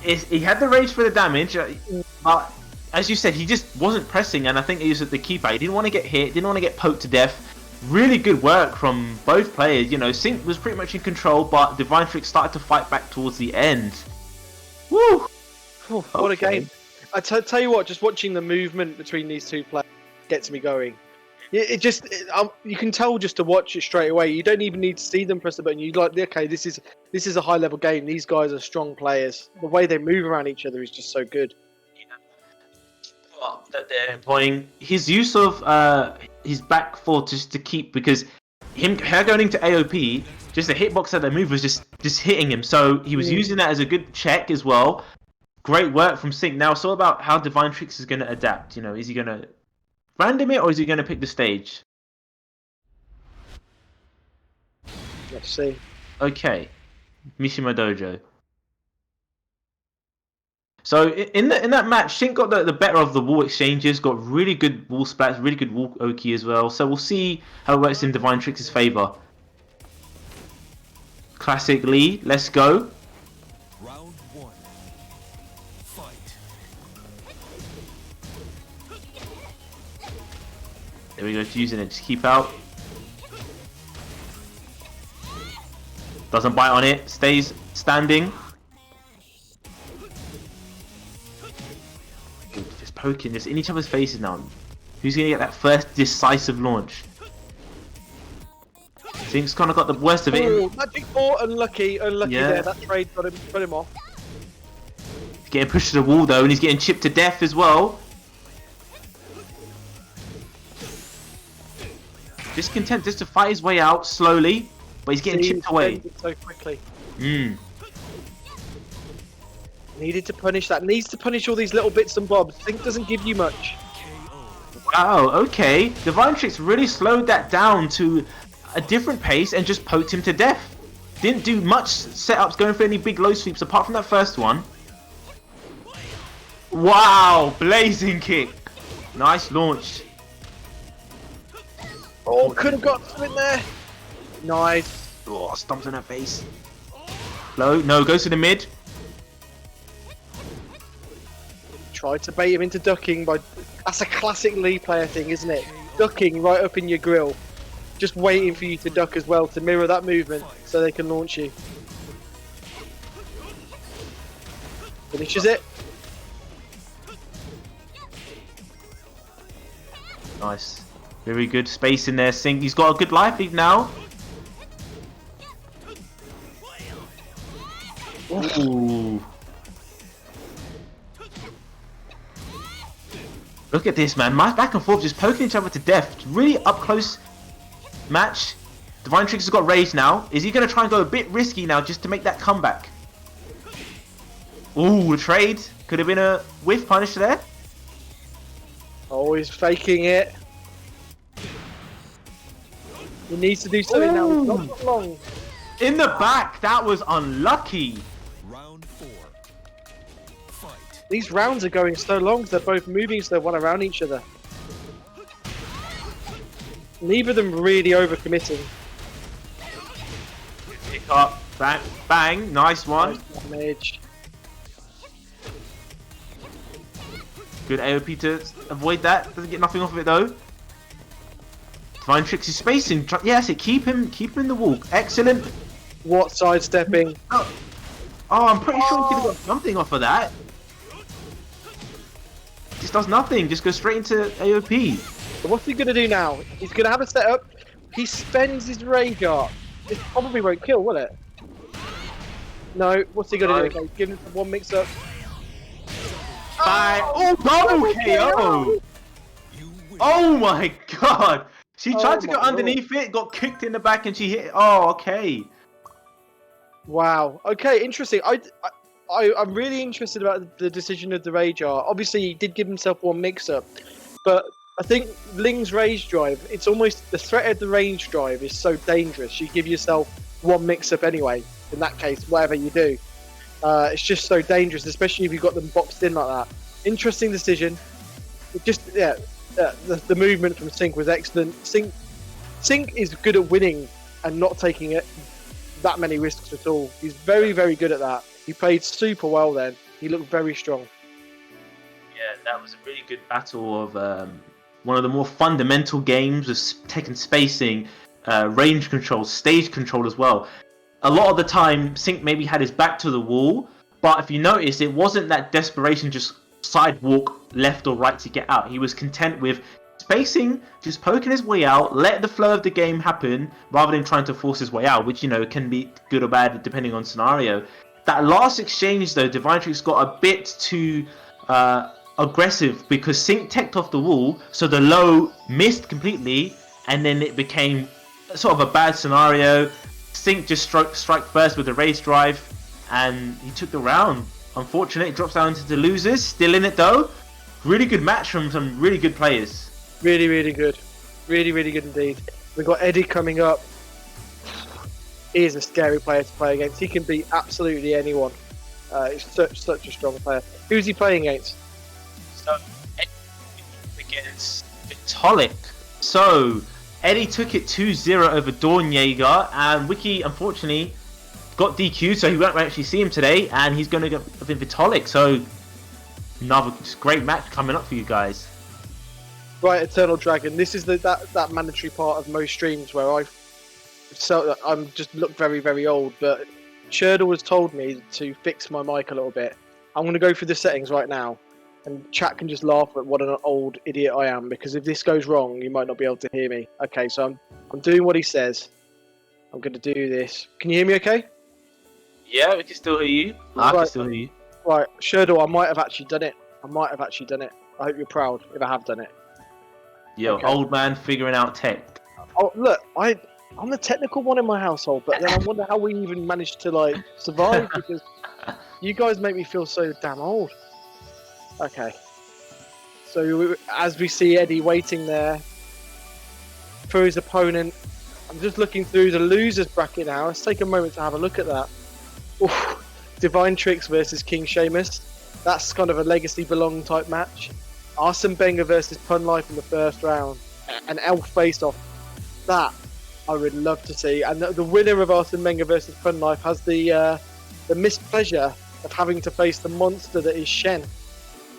he had the range for the damage, but as you said, he just wasn't pressing, and I think he was at the keep out. He didn't want to get hit, didn't want to get poked to death. Really good work from both players. You know, Sync was pretty much in control, but DivineTricks started to fight back towards the end. Woo! What a game. I tell you what, just watching the movement between these two players gets me going. You can tell just to watch it straight away. You don't even need to see them press the button. You're like, okay, this is a high level game. These guys are strong players. The way they move around each other is just so good. That they're employing his use of his back four just to keep, because her going into AOP, just the hitbox that they move was just hitting him. So he was using that as a good check as well. Great work from Sync. Now it's all about how DivineTricks is going to adapt. You know, is he going to random it or is he going to pick the stage? Let's see. Okay, Mishima Dojo. So in that match, Sync got the better of the wall exchanges, got really good wall splats, really good wall oki as well. So we'll see how it works in DivineTricks' favour. Classic Lee, let's go. Round one. Fight. There we go, it's using it, just keep out. Doesn't bite on it, stays standing. Just poking, just in each other's faces now. Who's going to get that first decisive launch? Sync's kind of got the worst of it. Oh, Magic 4, unlucky Yeah. there. That trade got him off. He's getting pushed to the wall though, and he's getting chipped to death as well. Just content just to fight his way out slowly, but he's getting chipped away. So quickly. Needed to punish that. Needs to punish all these little bits and bobs. Sync doesn't give you much. Wow, okay. DivineTricks really slowed that down to a different pace and just poked him to death. Didn't do much setups going for any big low sweeps apart from that first one. Wow, blazing kick. Nice launch. Oh, could have got something there. Nice. Oh, stomps on her face. Low, no, goes to the mid. Tried to bait him into ducking by... That's a classic Lee player thing, isn't it? Ducking right up in your grill. Just waiting for you to duck as well to mirror that movement so they can launch you. Finishes it. Nice. Very good space in there, Sync. He's got a good life lead now. Ooh. Look at this, man. Back and forth, just poking each other to death. Really up close match. DivineTricks has got rage now. Is he going to try and go a bit risky now just to make that comeback? Ooh, a trade. Could have been a whiff punish there. Oh, he's faking it. He needs to do something now. He's not got long. In the back. That was unlucky. Round four. Fight. These rounds are going so long. They're both moving so one around each other. Neither of them really overcommitting. Pick up, bang, bang, nice one. Nice damage. Good AOP to avoid that. Doesn't get nothing off of it though. DivineTricks is spacing. Yes, it keep him in the wall. Excellent. What sidestepping? Oh, I'm pretty sure he could have got something off of that. Just does nothing. Just goes straight into AOP. So what's he gonna do now? He's gonna have a setup. He spends his Rage Art. It probably won't kill, will it? No. What's he gonna do? Okay, give him one mix up. Bang. Oh, double KO. Oh my god. She tried to go underneath it, got kicked in the back, and she hit it. Oh, okay. Wow. Okay, interesting. I'm really interested about the decision of the Rage Art. Obviously, he did give himself one mix-up, but I think Ling's Rage Drive, it's almost, the threat of the Rage Drive is so dangerous. You give yourself one mix-up anyway, in that case, whatever you do. It's just so dangerous, especially if you've got them boxed in like that. Interesting decision. It just, the movement from Sync was excellent. Sync is good at winning and not taking it that many risks at all. He's very, very good at that. He played super well then. He looked very strong. Yeah, that was a really good battle of one of the more fundamental games of Tekken spacing, range control, stage control as well. A lot of the time, Sync maybe had his back to the wall, but if you notice, it wasn't that desperation just sidewalk left or right to get out. He was content with spacing, just poking his way out, let the flow of the game happen, rather than trying to force his way out, which, you know, can be good or bad depending on scenario. That last exchange, though, DivineTricks got a bit too aggressive because Sync teched off the wall, so the low missed completely, and then it became sort of a bad scenario. Sync just strike first with the Rage Drive, and he took the round. Unfortunate, it drops down into the losers. Still in it, though. Really good match from some really good players. Really, really good. Really, really good indeed. We've got Edddyy coming up. He is a scary player to play against. He can beat absolutely anyone. He's such a strong player. Who's he playing against? So, Edddyy against Vitolic. So, Edddyy took it 2-0 over DawnJager, and Wiki, unfortunately, got DQ'd, so he won't actually see him today, and he's going to get Vitolic. So, another great match coming up for you guys. Right, Eternal Dragon. This is that mandatory part of most streams where I'm just look very, very old, but Shirdel has told me to fix my mic a little bit. I'm going to go through the settings right now, and chat can just laugh at what an old idiot I am, because if this goes wrong, you might not be able to hear me. Okay, so I'm doing what he says. I'm going to do this. Can you hear me okay? Yeah, we can still hear you. I can still hear you. Right, Shirdel, I might have actually done it. I hope you're proud if I have done it. Yo, Okay. Old man figuring out tech. Oh, look, I'm the technical one in my household, but then I wonder how we even managed to, like, survive, because you guys make me feel so damn old. Okay. So, as we see Eddie waiting there for his opponent, I'm just looking through the losers bracket now. Let's take a moment to have a look at that. Oof. DivineTricks versus KingShamus. That's kind of a legacy belong type match. Arsengbenga versus Punlife in the first round. An elf face-off. That I would love to see. And the winner of Arsengbenga versus Punlife has the mispleasure of having to face the monster that is Shen,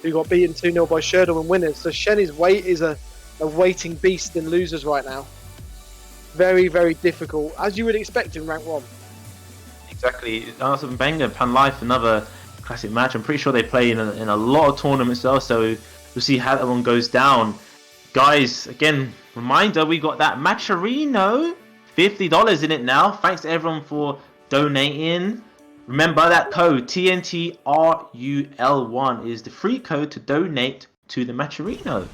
who got beaten 2-0 by Shirdel and winners. So Shen is a waiting beast in losers right now. Very, very difficult, as you would expect in rank 1. Exactly. Arsengbenga and Punlife, another classic match. I'm pretty sure they play in a lot of tournaments though, so we'll see how that one goes down. Guys, again, reminder, we got that Matcherino, $50 in it now. Thanks to everyone for donating. Remember that code TNTRUL1 is the free code to donate to the Matcherino.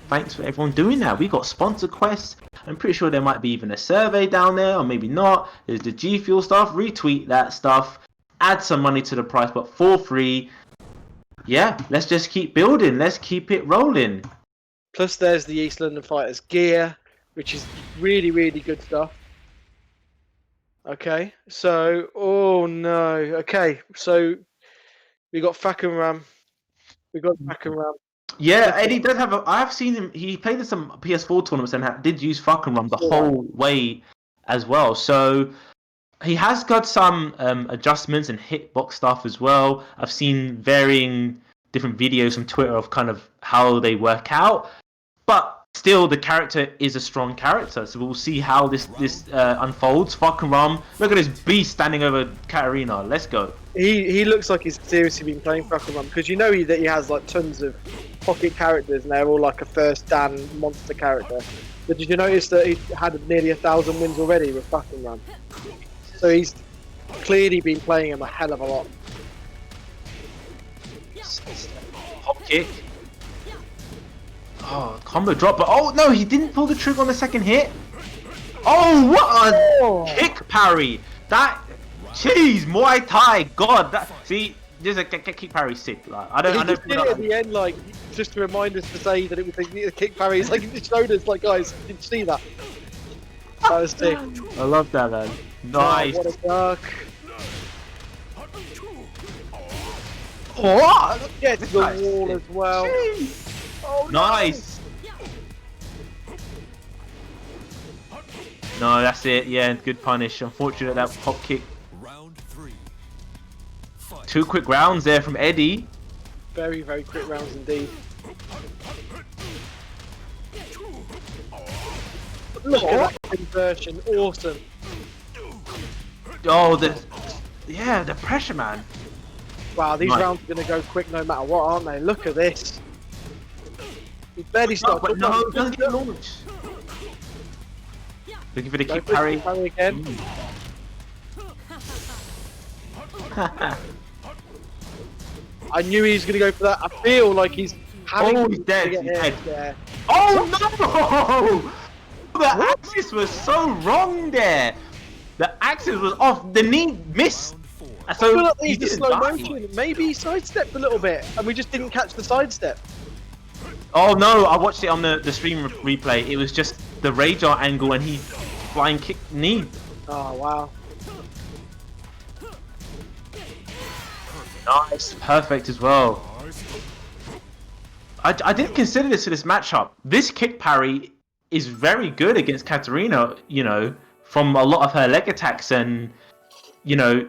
Thanks for everyone doing that. We got sponsor quests. I'm pretty sure there might be even a survey down there, or maybe not. There's the G Fuel stuff. Retweet that stuff. Add some money to the price, but for free. Yeah, let's just keep building. Let's keep it rolling. Plus there's the East London Fighters gear, which is really, really good stuff. Okay, so, oh no. Okay, so we got Fakam Ram We got back around. Yeah, Eddie does have. I have seen him. He played in some PS4 tournaments and did use fucking rum the whole way as well. So he has got some adjustments and hitbox stuff as well. I've seen varying different videos on Twitter of kind of how they work out, but still the character is a strong character. So we'll see how this unfolds. Fucking rum. Look at this beast standing over Katarina. Let's go. He looks like he's seriously been playing Pokemon because you know that he has like tons of pocket characters and they're all like a first Dan monster character. But did you notice that he had nearly 1,000 wins already with Fucking Run? So he's clearly been playing him a hell of a lot. Hop kick. Oh, combo drop, but oh no, he didn't pull the trigger on the second hit. Oh, what a kick parry! That, jeez, Muay Thai, God, that, see, there's a kick parry sick. Like, I He just did it at the end, like, just to remind us to say that it was a kick parry. He's like, he showed us, like, guys, did you see that? That was sick. I love that, man. Nice. Oh, what a duck. Oh, get to the wall as well. Oh, nice. No, that's it. Yeah, good punish. Unfortunate that hop kick. Round 3. Fight. 2 quick rounds there from Eddie. Very, very quick rounds indeed. Look at that conversion. Awesome. Oh, the pressure, man. Wow, these Nice. rounds are going to go quick no matter what, aren't they? Look at this. He barely started. But no, it doesn't get launched. Looking for the kick parry. Again. I knew he was going to go for that. I feel like he's having Oh, to he's dead. get He's hit. dead. Yeah. Oh no! The axis was so wrong there. The axis was off. The knee missed. I So feel like he he's a didn't slow die. motion. Maybe he sidestepped a little bit, and we just didn't catch the sidestep. Oh no! I watched it on the stream replay. It was just the radar angle, and he flying kick knee. Oh wow! Nice, perfect as well. I didn't consider this for this matchup. This kick parry is very good against Katarina, you know, from a lot of her leg attacks and, you know,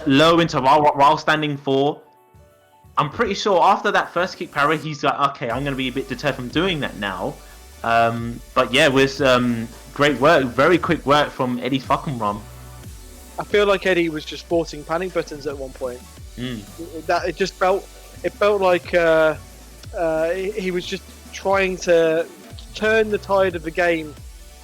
low into while standing 4. I'm pretty sure after that first kick parry, he's like, okay, I'm going to be a bit deterred from doing that now. But yeah, with great work, very quick work from Eddie fucking Rum. I feel like Eddie was just forcing panic buttons at one point. It just felt like he was just trying to turn the tide of the game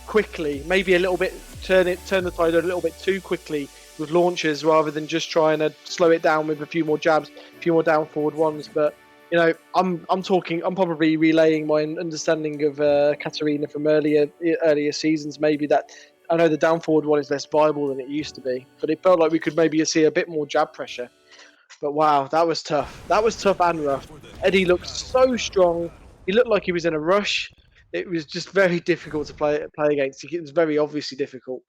quickly, maybe a little bit turn the tide a little bit too quickly with launches rather than just trying to slow it down with a few more jabs, a few more down forward ones. But you know, I'm probably relaying my understanding of Katarina from earlier seasons. Maybe that I know the down forward one is less viable than it used to be, but it felt like we could maybe see a bit more jab pressure. But wow, that was tough. That was tough and rough. Eddie looked so strong. He looked like he was in a rush. It was just very difficult to play against. It was very obviously difficult.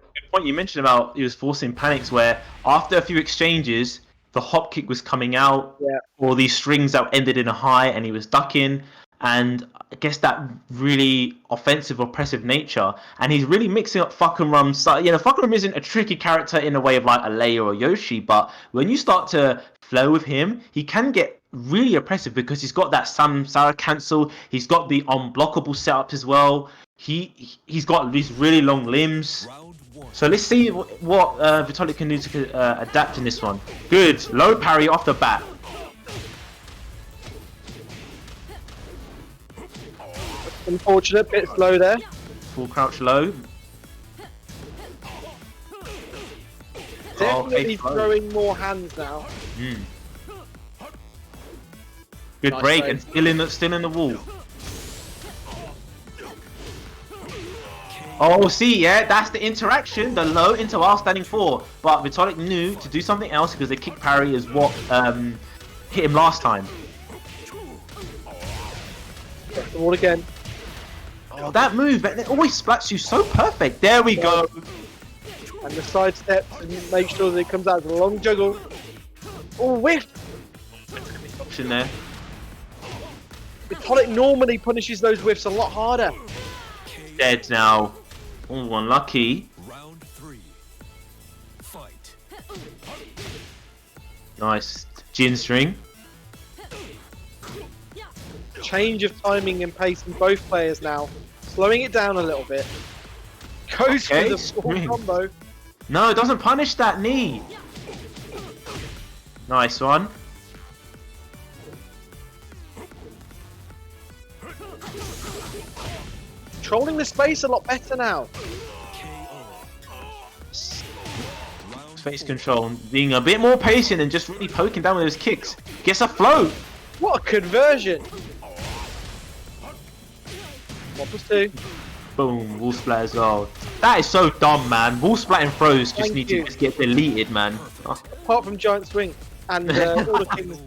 Good point you mentioned about he was forcing panics where after a few exchanges, the hop kick was coming out, or these strings that ended in a high, and he was ducking. And I guess that really offensive, oppressive nature. And he's really mixing up fucking Rum. You know, fucking Rum isn't a tricky character in a way of like a Leia or Yoshi, but when you start to flow with him, he can get really oppressive because he's got that Samsara cancel. He's got the unblockable setup as well. He's got these really long limbs. So let's see what Vitolic can do to adapt in this one. Good, low parry off the bat. Unfortunate, bit slow there. Full crouch low. Definitely throwing more hands now. Good Nice break save. and still in the wall. Oh, see, yeah, that's the interaction. The low into while standing 4, but Vitolic knew to do something else because the kick parry is what hit him last time. Get the wall again. Oh, that move, it always splats you so perfect. There we go. And the side steps and make sure that it comes out as a long juggle. Oh, whiff! option there. Vitolic normally punishes those whiffs a lot harder. Dead now. Oh, unlucky. Round 3. Fight. Nice. Jin string. Change of timing and pace in both players now. Slowing it down a little bit. Goes for Okay, the full swing. combo. No, it doesn't punish that knee. Nice one. Controlling the space a lot better now. Space control. Being a bit more patient and just really poking down with his kicks. Gets a float. What a conversion! 1+2. Boom. Wall splat as well. That is so dumb, man. Wall splatting throws just Thank need you. to just get deleted, man. Apart from Giant Swing and all the kings.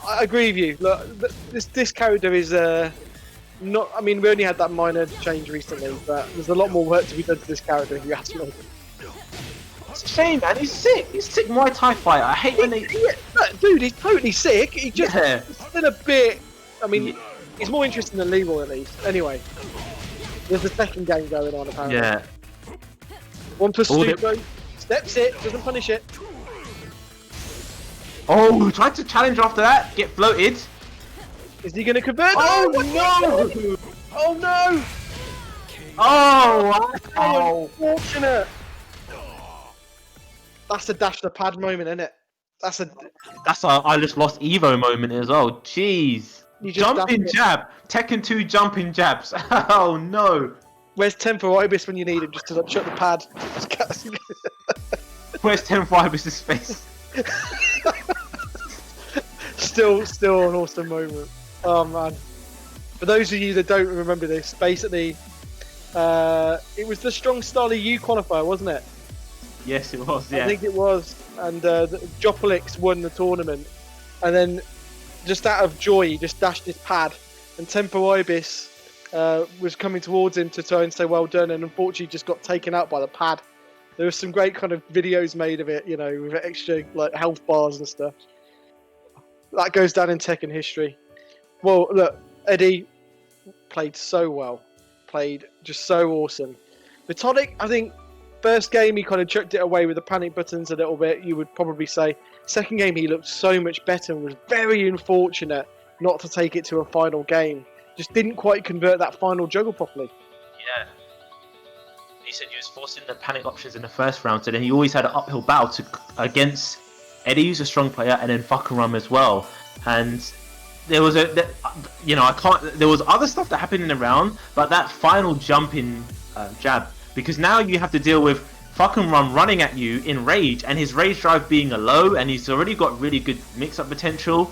I agree with you. Look, this character is not. I mean, we only had that minor change recently, but there's a lot more work to be done to this character if you ask me. It's a shame, man. He's sick. He's a sick Muay Thai fighter. I hate when they. Dude, he's totally sick. He just Yeah. he's still a bit. I mean, Yeah. he's more interesting than Leroy at least. Anyway, there's a second game going on apparently. Yeah. 1+2 goes, steps it, doesn't punish it. Oh, tried to challenge after that. Get floated. Is he going to convert? Oh, no! Oh no! Oh, How wow. unfortunate! That's a dash the pad moment, isn't it? That's a That's a I just lost Evo moment as well. Jeez. You just Jumping dashed it. jab. Tekken 2 jumping jabs. Oh no. Where's Tempo Ibis when you need him just to shut the pad? Where's 10 Fibers' face? still an awesome moment. Oh man. For those of you that don't remember this, basically, it was the Strong Style EU qualifier, wasn't it? Yes, it was. Yeah. I think it was. And Jopolix won the tournament. And then, just out of joy, he just dashed his pad. And Tempo Ibis was coming towards him to try and say well done, and unfortunately just got taken out by the pad. There was some great kind of videos made of it, you know, with extra like health bars and stuff. That goes down in Tekken history. Well, look, Eddie played so well, played just so awesome. Vitolic, I think, first game he kind of chucked it away with the panic buttons a little bit, you would probably say. Second game he looked so much better and was very unfortunate not to take it to a final game. Just didn't quite convert that final juggle properly. Yeah. He said he was forcing the panic options in the first round, so then he always had an uphill battle against Eddie, who's a strong player, and then Fuckarum as well. And there was there was other stuff that happened in the round, but that final jumping jab, because now you have to deal with Fuckarum running at you in rage, and his rage drive being a low, and he's already got really good mix-up potential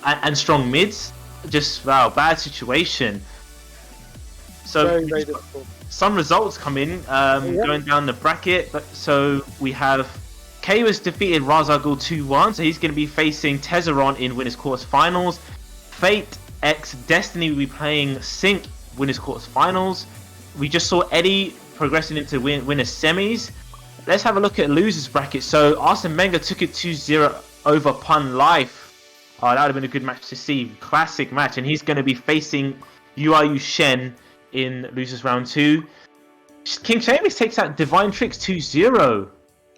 and strong mids. Just wow, bad situation. So Very, very difficult. some results come in going down the bracket. But so we have Kayus defeated Razagul 2-1, so he's going to be facing Tezzaron in winners quarters finals. Fate x Destiny will be playing Sync winners quarters finals. We just saw Eddie progressing into winners semis. Let's have a look at losers bracket. So Arsengbenga took it 2-0 over Pun Life. Oh, that would have been a good match to see. Classic match. And he's going to be facing UIU Shen in losers round 2. KingShamus takes out DivineTricks 2-0.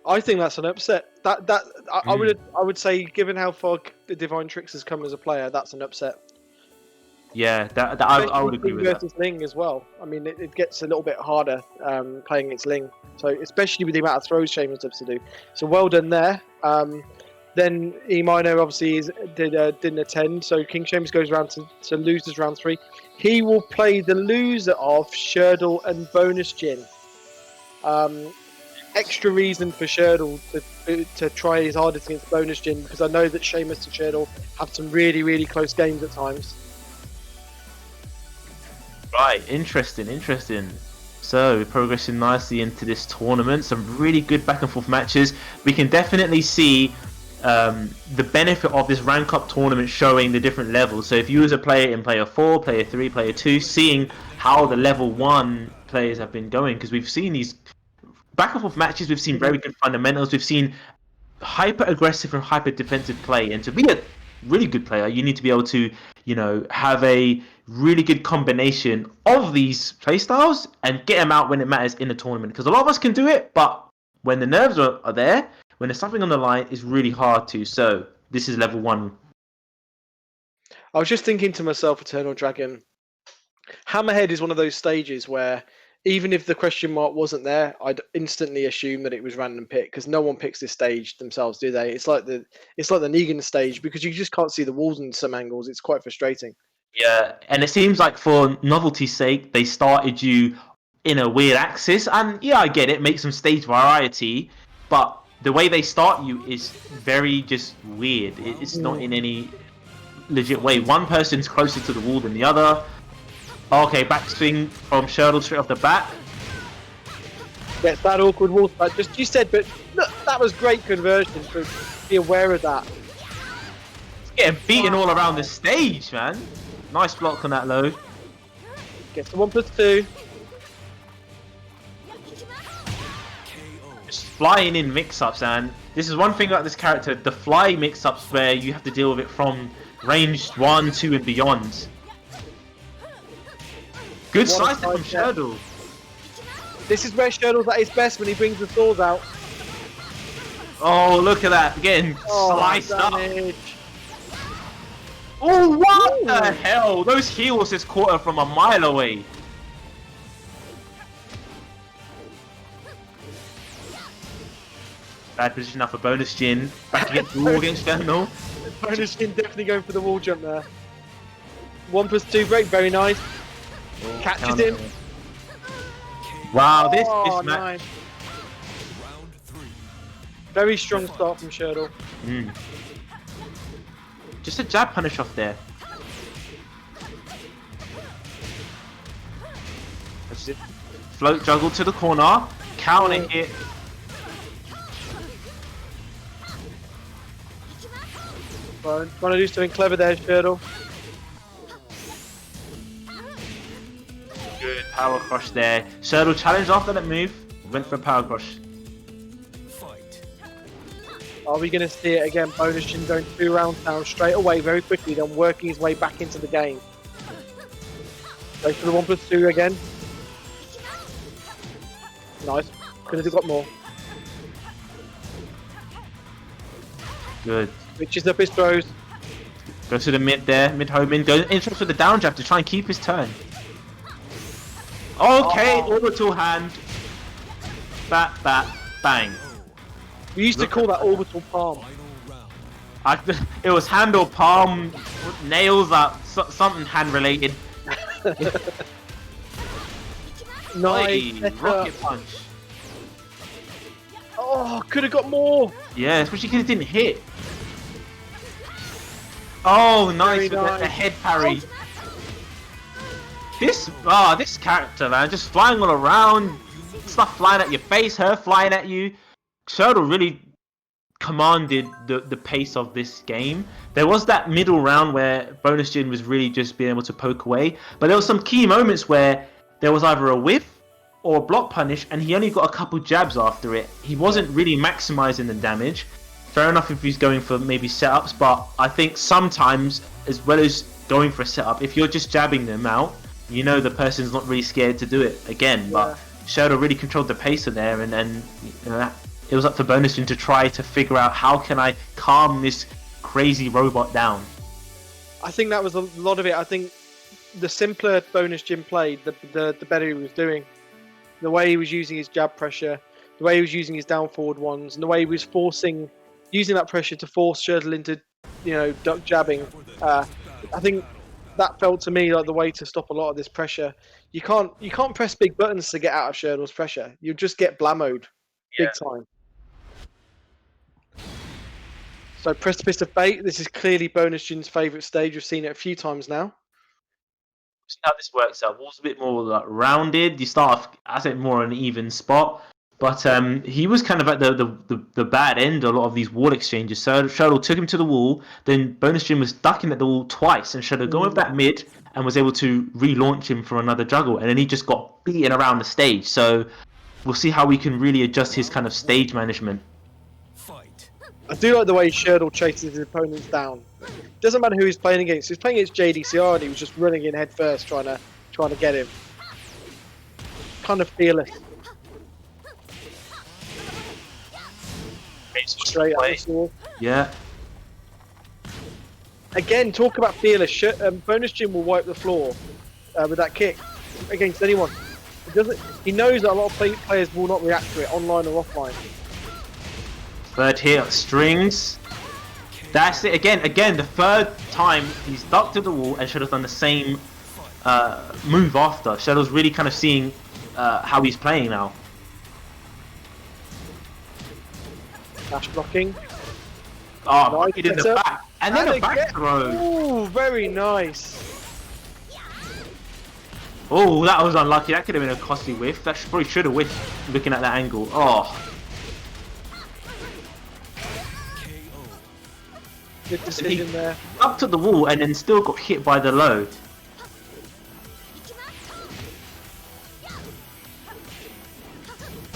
I think that's an upset. I would say, given how far the DivineTricks has come as a player, that's an upset. Yeah, I would agree with that. versus Ling as well. I mean, it gets a little bit harder playing against Ling. So especially with the amount of throws Shamus has to do. So well done there. Then Minor obviously didn't attend. So KingShamus goes round to losers round 3. He will play the loser of Shirdel and BonusJin. Extra reason for Shirdel to try his hardest against BonusJin, because I know that Shamus and Shirdel have some really, really close games at times. Right, interesting. So we're progressing nicely into this tournament. Some really good back and forth matches. We can definitely see the benefit of this rank up tournament showing the different levels. So if you as a player in player 4, player 3, player 2, seeing how the level 1 players have been going, because we've seen these back and forth matches, we've seen very good fundamentals, we've seen hyper aggressive and hyper defensive play, and to be a really good player, you need to be able to, you know, have a really good combination of these playstyles and get them out when it matters in a tournament. Because a lot of us can do it, but when the nerves are there, when there's something on the line, it's really hard to. So this is level 1. I was just thinking to myself, Eternal Dragon, Hammerhead is one of those stages where even if the question mark wasn't there, I'd instantly assume that it was random pick because no one picks this stage themselves, do they? It's like the Negan stage because you just can't see the walls in some angles. It's quite frustrating. Yeah, and it seems like for novelty's sake, they started you in a weird axis, and yeah, I get it, make some stage variety, but the way they start you is very just weird. It's not in any legit way. One person's closer to the wall than the other. Okay, backswing from Shirdel straight off the bat. Gets that awkward wall spot. Just you said, but look, that was great conversion. To be aware of that. It's getting beaten all around the stage, man. Nice block on that low. Gets the 1+2. Just flying in mix-ups, and this is one thing about this character: the fly mix-ups where you have to deal with it from range 1, 2, and beyond. Good slice from Shirdel. This is where Shirdel's at his best when he brings the swords out. Oh, look at that. Getting sliced up. Oh, what the hell? Those heels just caught her from a mile away. Bad position now for BonusJin. Back against the wall against Fernal. BonusJin definitely going for the wall jump there. 1+2 break, very nice. Catches him. Wow, this match. Nice. Very strong start from Shirdel. Just a jab punish off there. That's it. Float juggle to the corner. Counter hit. Trying to do something clever there, Shirdel. Good power crush there. Shirdel challenged after that move. Went for a power crush. Are we going to see it again? BonusJin going 2 rounds down straight away, very quickly, then working his way back into the game. Goes for the 1+2 again. Nice. Could have got more. Good. Switches up his throws. Goes to the mid there. Mid homing. Goes interrupts with the down jab to try and keep his turn. Okay, orbital hand. Bat, bat, bang. We used to call that orbital palm. It was hand or palm, nails up, something hand related. Nice. Rocket punch. Oh, could have got more. Yeah, especially because it didn't hit. Oh, nice with nice. the head parry. This character, man, just flying all around, stuff flying at your face, her flying at you. Shirdel really commanded the pace of this game. There was that middle round where BonusJin was really just being able to poke away, but there was some key moments where there was either a whiff or a block punish, and he only got a couple jabs after it. He wasn't really maximizing the damage. Fair enough if he's going for maybe setups, but I think sometimes, as well as going for a setup, if you're just jabbing them out, you know the person's not really scared to do it again. But Shirdel really controlled the pace of there, and you know, it was up to BonusJin to try to figure out how can I calm this crazy robot down. I think that was a lot of it. I think the simpler BonusJin played, the better he was doing. The way he was using his jab pressure, the way he was using his down forward ones, and the way he was using that pressure to force Shirdel into, you know, duck jabbing. I think that felt to me like the way to stop a lot of this pressure. You can't press big buttons to get out of Shirdel's pressure. You just get blammoed big time. So Precipice of Fate, this is clearly BonusJin's favourite stage. We've seen it a few times now. See how this works out. Wall's a bit more like rounded. You start off, I think, more on an even spot. But he was kind of at the bad end of a lot of these wall exchanges. So Shirdel took him to the wall, then BonusJin was ducking at the wall twice, and Shirdel going with that mid and was able to relaunch him for another juggle, and then he just got beaten around the stage. So we'll see how we can really adjust his kind of stage management. I do like the way Shirdel chases his opponents down. Doesn't matter who he's playing against. He's playing against JDCR and he was just running in head first, trying to get him. Kind of fearless. Straight up the sword. Yeah. Again, talk about fearless. BonusJin will wipe the floor with that kick against anyone. He knows that a lot of players will not react to it, online or offline. Third hit, strings. That's it. Again, the third time he's ducked to the wall and Shadow's done the same move after. Shadow's really kind of seeing how he's playing now. Dash blocking. Oh, Nice he did the back. And then a back throw. Ooh, very nice. Oh, that was unlucky. That could have been a costly whiff. That probably should have whiffed looking at that angle. Oh. Good decision there. Up to the wall and then still got hit by the low.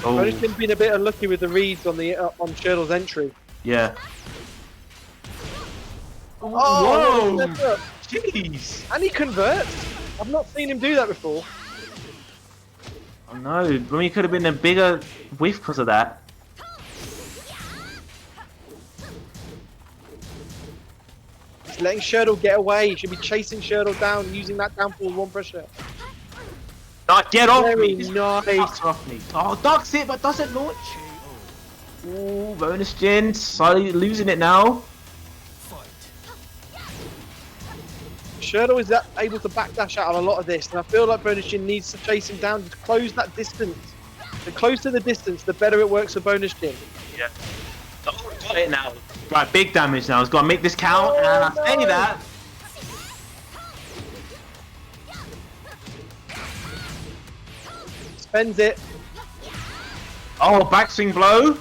Oh. BonusJin been a bit unlucky with the reads on Shirdel's entry. Yeah. Oh, whoa! Jeez! And he converts. I've not seen him do that before. Oh no, I mean, he could have been a bigger whiff because of that. He's letting Shirdel get away. He should be chasing Shirdel down, using that downfall one pressure. No, get off Very me! This nice. off me. Oh, ducks it, but doesn't launch. Ooh, BonusJin, slowly losing it now. Shirdel is able to backdash out on a lot of this, and I feel like BonusJin needs to chase him down to close that distance. The closer the distance, the better it works for BonusJin. Yeah. Oh, got it now. Right, big damage now. He's got to make this count, and I say that. Spends it. Oh, backswing blow.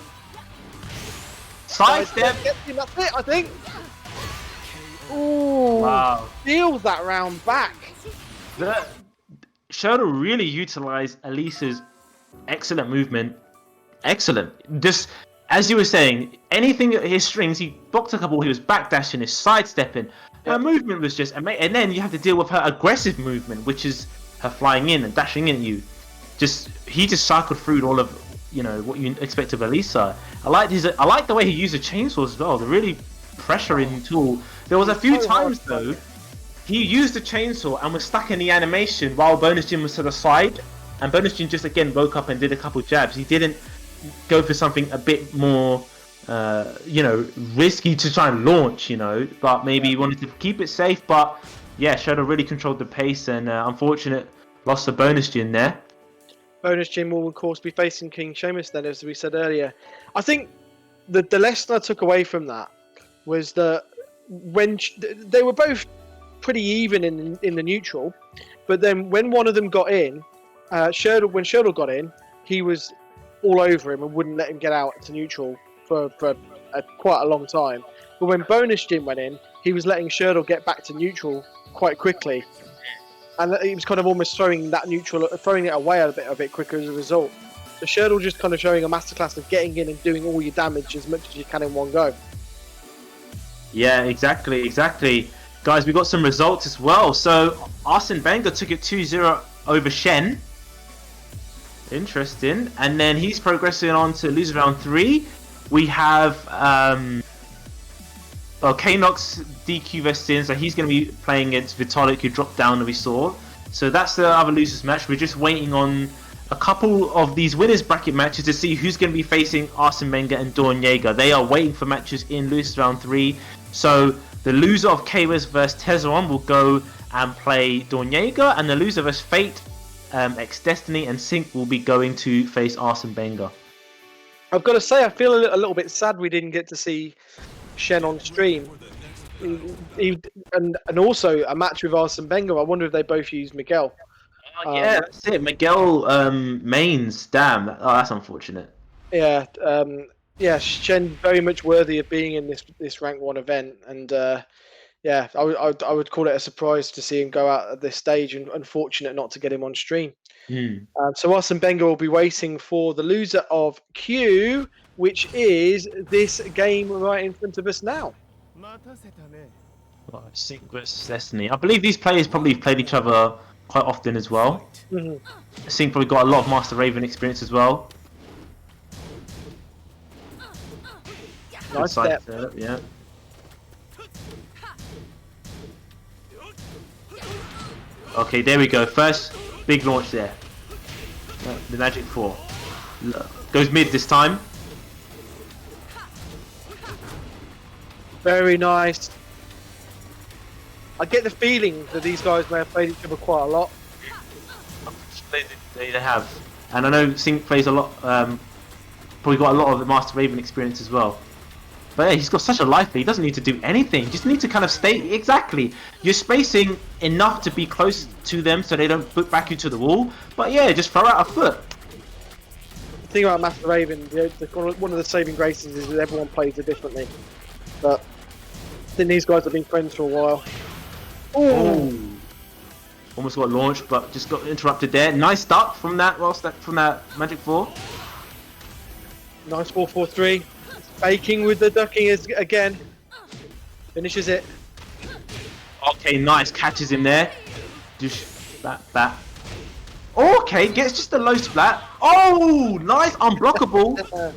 Sidestep. Gets him, that's it, I think. Ooh. Wow. Steals that round back. Shirdel really utilized Elisa's excellent movement. Excellent. Just as you were saying, anything his strings, he blocked a couple, he was backdashing, his sidestepping. Her movement was just amazing. And then you have to deal with her aggressive movement, which is her flying in and dashing in at you. He just cycled through all of what you expect of Elisa. I like the way he used the chainsaw as well. The really pressuring tool. There was a few times though, he used the chainsaw and was stuck in the animation while BonusJin was to the side, and BonusJin just again woke up and did a couple jabs. He didn't go for something a bit more, risky to try and launch, but maybe he wanted to keep it safe. But yeah, Shirdel really controlled the pace, and unfortunate loss to BonusJin there. BonusJin will of course be facing KingShamus then, as we said earlier. I think the lesson I took away from that was that when they were both pretty even in the neutral, but then when one of them got in, when Shirdel got in, he was all over him and wouldn't let him get out to neutral for quite a long time. But when BonusJin went in, he was letting Shirdel get back to neutral quite quickly, and he was kind of almost throwing it away a bit quicker as a result. So Shirdel just kind of showing a masterclass of getting in and doing all your damage as much as you can in one go. Yeah, exactly. Guys, we got some results as well. So Arsengbenga took it 2-0 over Shen. Interesting. And then he's progressing on to lose round 3. We have K-Nox DQ vested, so he's going to be playing against Vitolic, who dropped down that we saw. So that's the other losers match. We're just waiting on a couple of these winners bracket matches to see who's going to be facing Arsengbenga and DawnJager. They are waiting for matches in losers round 3. So the loser of KWES vs Tezzaron will go and play DawnJager, and the loser vs Fate, Destinuy and Sync will be going to face Arsengbenga. I've got to say, I feel a little bit sad we didn't get to see Shen on stream. And also a match with Arsengbenga. I wonder if they both use Miguel. Yeah, that's it. Miguel mains. Damn, that's unfortunate. Yeah, Shen very much worthy of being in this rank 1 event, and I would call it a surprise to see him go out at this stage, and unfortunate not to get him on stream. So Arsengbenga will be waiting for the loser of Q, which is this game right in front of us now. Sync versus Destiny. I believe these players probably played each other quite often as well. Sync probably got a lot of Master Raven experience as well. Nice step. Yeah. Okay, there we go. First big launch there. The Magic 4. Goes mid this time. Very nice. I get the feeling that these guys may have played each other quite a lot. They have. And I know Sync plays a lot, probably got a lot of the Master Raven experience as well. But yeah, he's got such a life lead, he doesn't need to do anything. Just need to kind of stay, exactly. You're spacing enough to be close to them so they don't put back into the wall. But yeah, just throw out a foot. The thing about Master Raven, one of the saving graces is that everyone plays it differently. But I think these guys have been friends for a while. Ooh. Almost got launched, but just got interrupted there. Nice start from that Magic 4. Nice 4-4-3. Faking with the ducking again. Finishes it. Okay, nice. Catches him there. Just that. Okay, gets just a low splat. Oh, nice. Unblockable.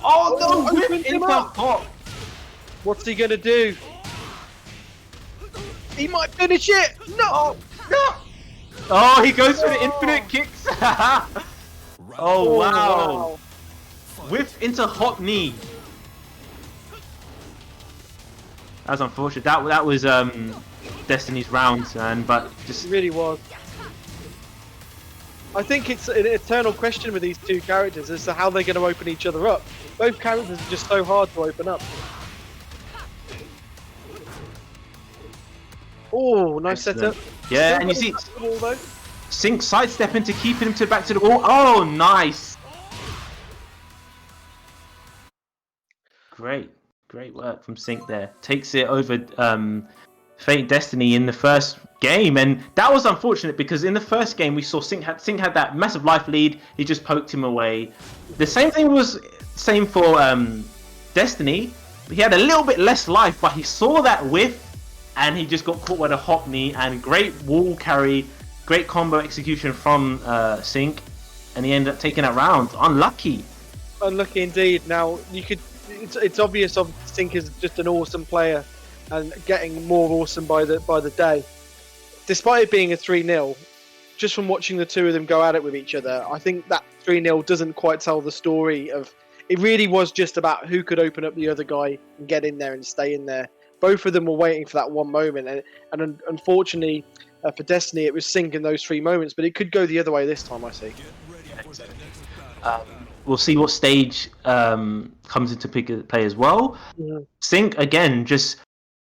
Oh, no. Whip into hop. What's he going to do? He might finish it. No. Oh, he goes for the infinite kicks. Oh, wow. Whiff into hot knee. That was unfortunate. That was Destiny's round, man. But just It really was. I think it's an eternal question with these two characters as to how they're going to open each other up. Both characters are just so hard to open up. Oh, nice setup. Yeah, Still and you see the wall, though. Sync sidestepping to keep him back to the wall. Oh, nice. Great work from Sync there. Takes it over Fate Destiny in the first game, and that was unfortunate because in the first game we saw Sync had that massive life lead. He just poked him away. The same thing was for Destiny. He had a little bit less life, but he saw that whiff and he just got caught by the hop knee. And great wall carry, great combo execution from Sync, and he ended up taking that round. Unlucky Indeed. Now it's obvious Sync is just an awesome player and getting more awesome by the day. Despite it being a 3-0, just from watching the two of them go at it with each other, I think that 3-0 doesn't quite tell the story of. It really was just about who could open up the other guy and get in there and stay in there. Both of them were waiting for that one moment, and unfortunately for Destiny, it was Sync in those 3 moments. But it could go the other way this time, I see. We'll see what stage comes into play as well. Sync again, just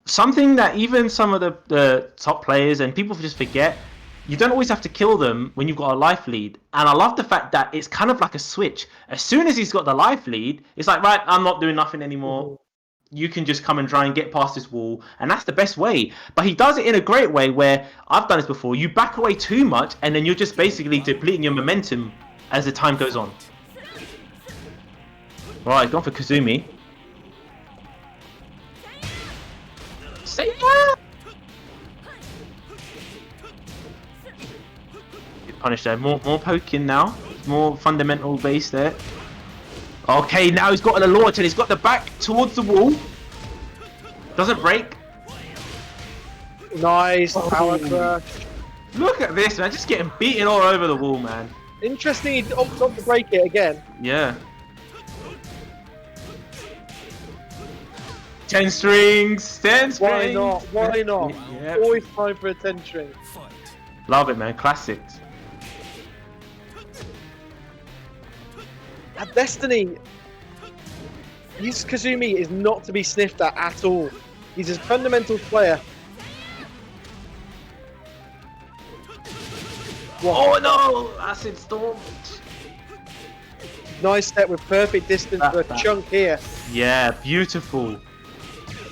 something that even some of the top players and people just forget. You don't always have to kill them when you've got a life lead. And I love the fact that it's kind of like a switch. As soon as he's got the life lead, it's like, right, I'm not doing nothing anymore. You can just come and try and get past this wall. And that's the best way. But he does it in a great way where, I've done this before, you back away too much and then you're just basically depleting your momentum as the time goes on. Right, gone for Kazumi. Say that! Punish there. More poking now. More fundamental base there. Okay, now he's got the launch and he's got the back towards the wall. Doesn't break. Nice power crush. Look at this, man. Just getting beaten all over the wall, man. Interesting, he opted to break it again. Yeah. 10 strings. 10 strings. Why not? Why not? Yep. Always time for a 10 string. Love it, man. Classics. At Destiny, Kazumi is not to be sniffed at all. He's a fundamental player. Wow. Oh no! Acid Storm. Nice step with perfect distance for a chunk here. Yeah, beautiful.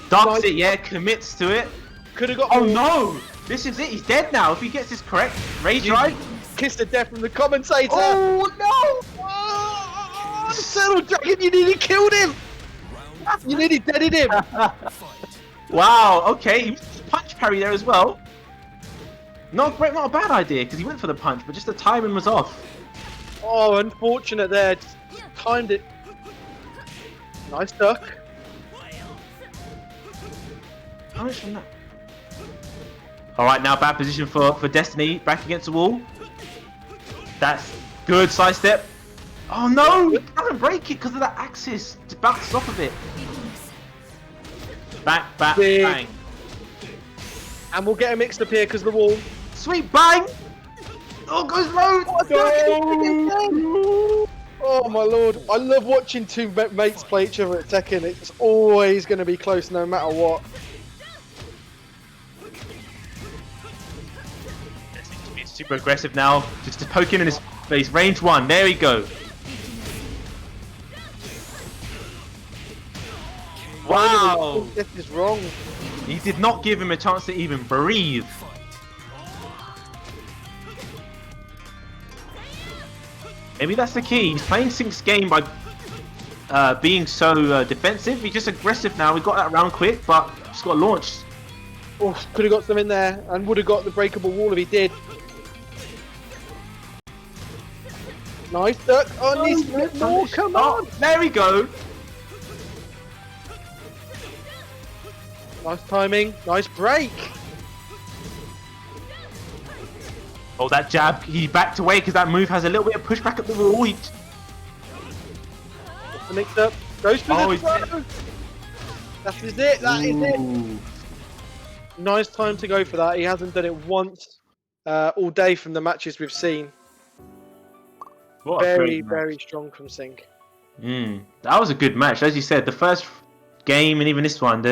Ducks it, yeah, commits to it. Could have got. Oh more. no! This is it. He's dead now. If he gets this correct, rage drive. Kiss the death from the commentator. Oh no! Oh, Eternal Dragon, you nearly killed him. You nearly deaded him. Wow. Okay, he missed the punch parry there as well. Not great, not a bad idea because he went for the punch, but just the timing was off. Oh, unfortunate there. Just timed it. Nice duck. Punish from that. All right, now bad position for Destinuy, back against the wall. That's good side step. Oh no, he doesn't break it because of that axis. Just bounces off of it. Back, Big. bang. And we'll get a mixed up here because of the wall. Sweet bang. Oh, goes low. No. Oh my lord. I love watching two mates play each other at Tekken. It's always going to be close no matter what. He's super aggressive now. Just poking in his face. Range 1. There we go. Wow. This is wrong. He did not give him a chance to even breathe. Maybe that's the key. He's playing Sync's game by being so defensive. He's just aggressive now. We got that round quick, but just got launched. Oh, could have got some in there and would have got the breakable wall if he did. Nice duck. Oh, needs a bit more. Come on. Oh, there we go. Nice timing. Nice break. Oh, that jab. He backed away because that move has a little bit of pushback at the wall. The mix up. Goes for Oh, the he's throw. That is it. That is it. Ooh. Nice time to go for that. He hasn't done it once all day from the matches we've seen. What a Very, great match. very strong from Sync. That was a good match. As you said, the first game and even this one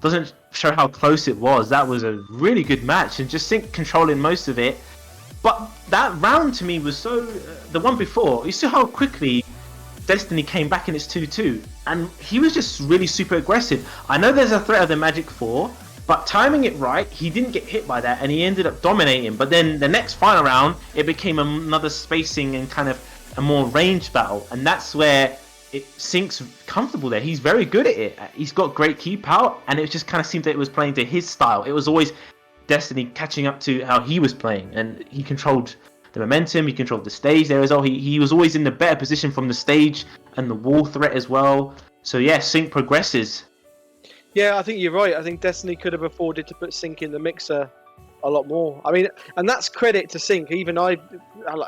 doesn't show how close it was. That was a really good match and just Sync controlling most of it. But that round to me was so... the one before, you saw how quickly Destinuy came back in its 2-2. And he was just really super aggressive. I know there's a threat of the Magic 4, but timing it right, he didn't get hit by that and he ended up dominating. But then the next final round, it became another spacing and kind of a more ranged battle. And that's where Sync's comfortable there. He's very good at it. He's got great keep out and it just kind of seemed that it was playing to his style. It was always Destinuy catching up to how he was playing, and he controlled the momentum, he controlled the stage there as well. He was always in the better position from the stage and the wall threat as well. So yeah, Sync progresses. Yeah, I think you're right. I think Destinuy could have afforded to put Sync in the mixer a lot more. I mean, and that's credit to Sync. Even I,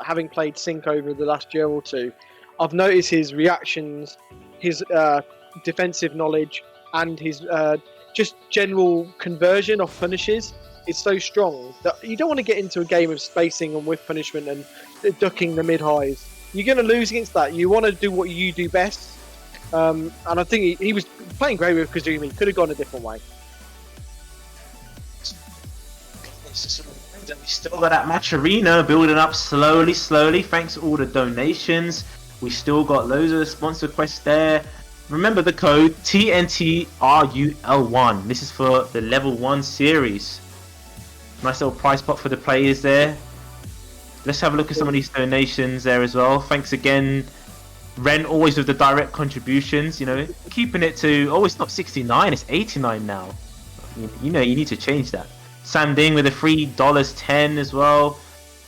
having played Sync over the last year or two, I've noticed his reactions, his defensive knowledge, and his just general conversion of punishes. It's so strong that you don't want to get into a game of spacing and whiff punishment and ducking the mid-highs. You're going to lose against that. You want to do what you do best. And I think he was playing great with Kazumi. Could have gone a different way. We still got that match arena building up slowly, thanks to all the donations. We still got loads of sponsor requests there. Remember the code TNTRUL1. This is for the level 1 series. Nice little price pot for the players there. Let's have a look at some of these donations there as well. Thanks again, Ren, always with the direct contributions. You know, keeping it to... oh, it's not 69, it's 89 now. You know, you need to change that. Sam Ding with a $3.10 as well.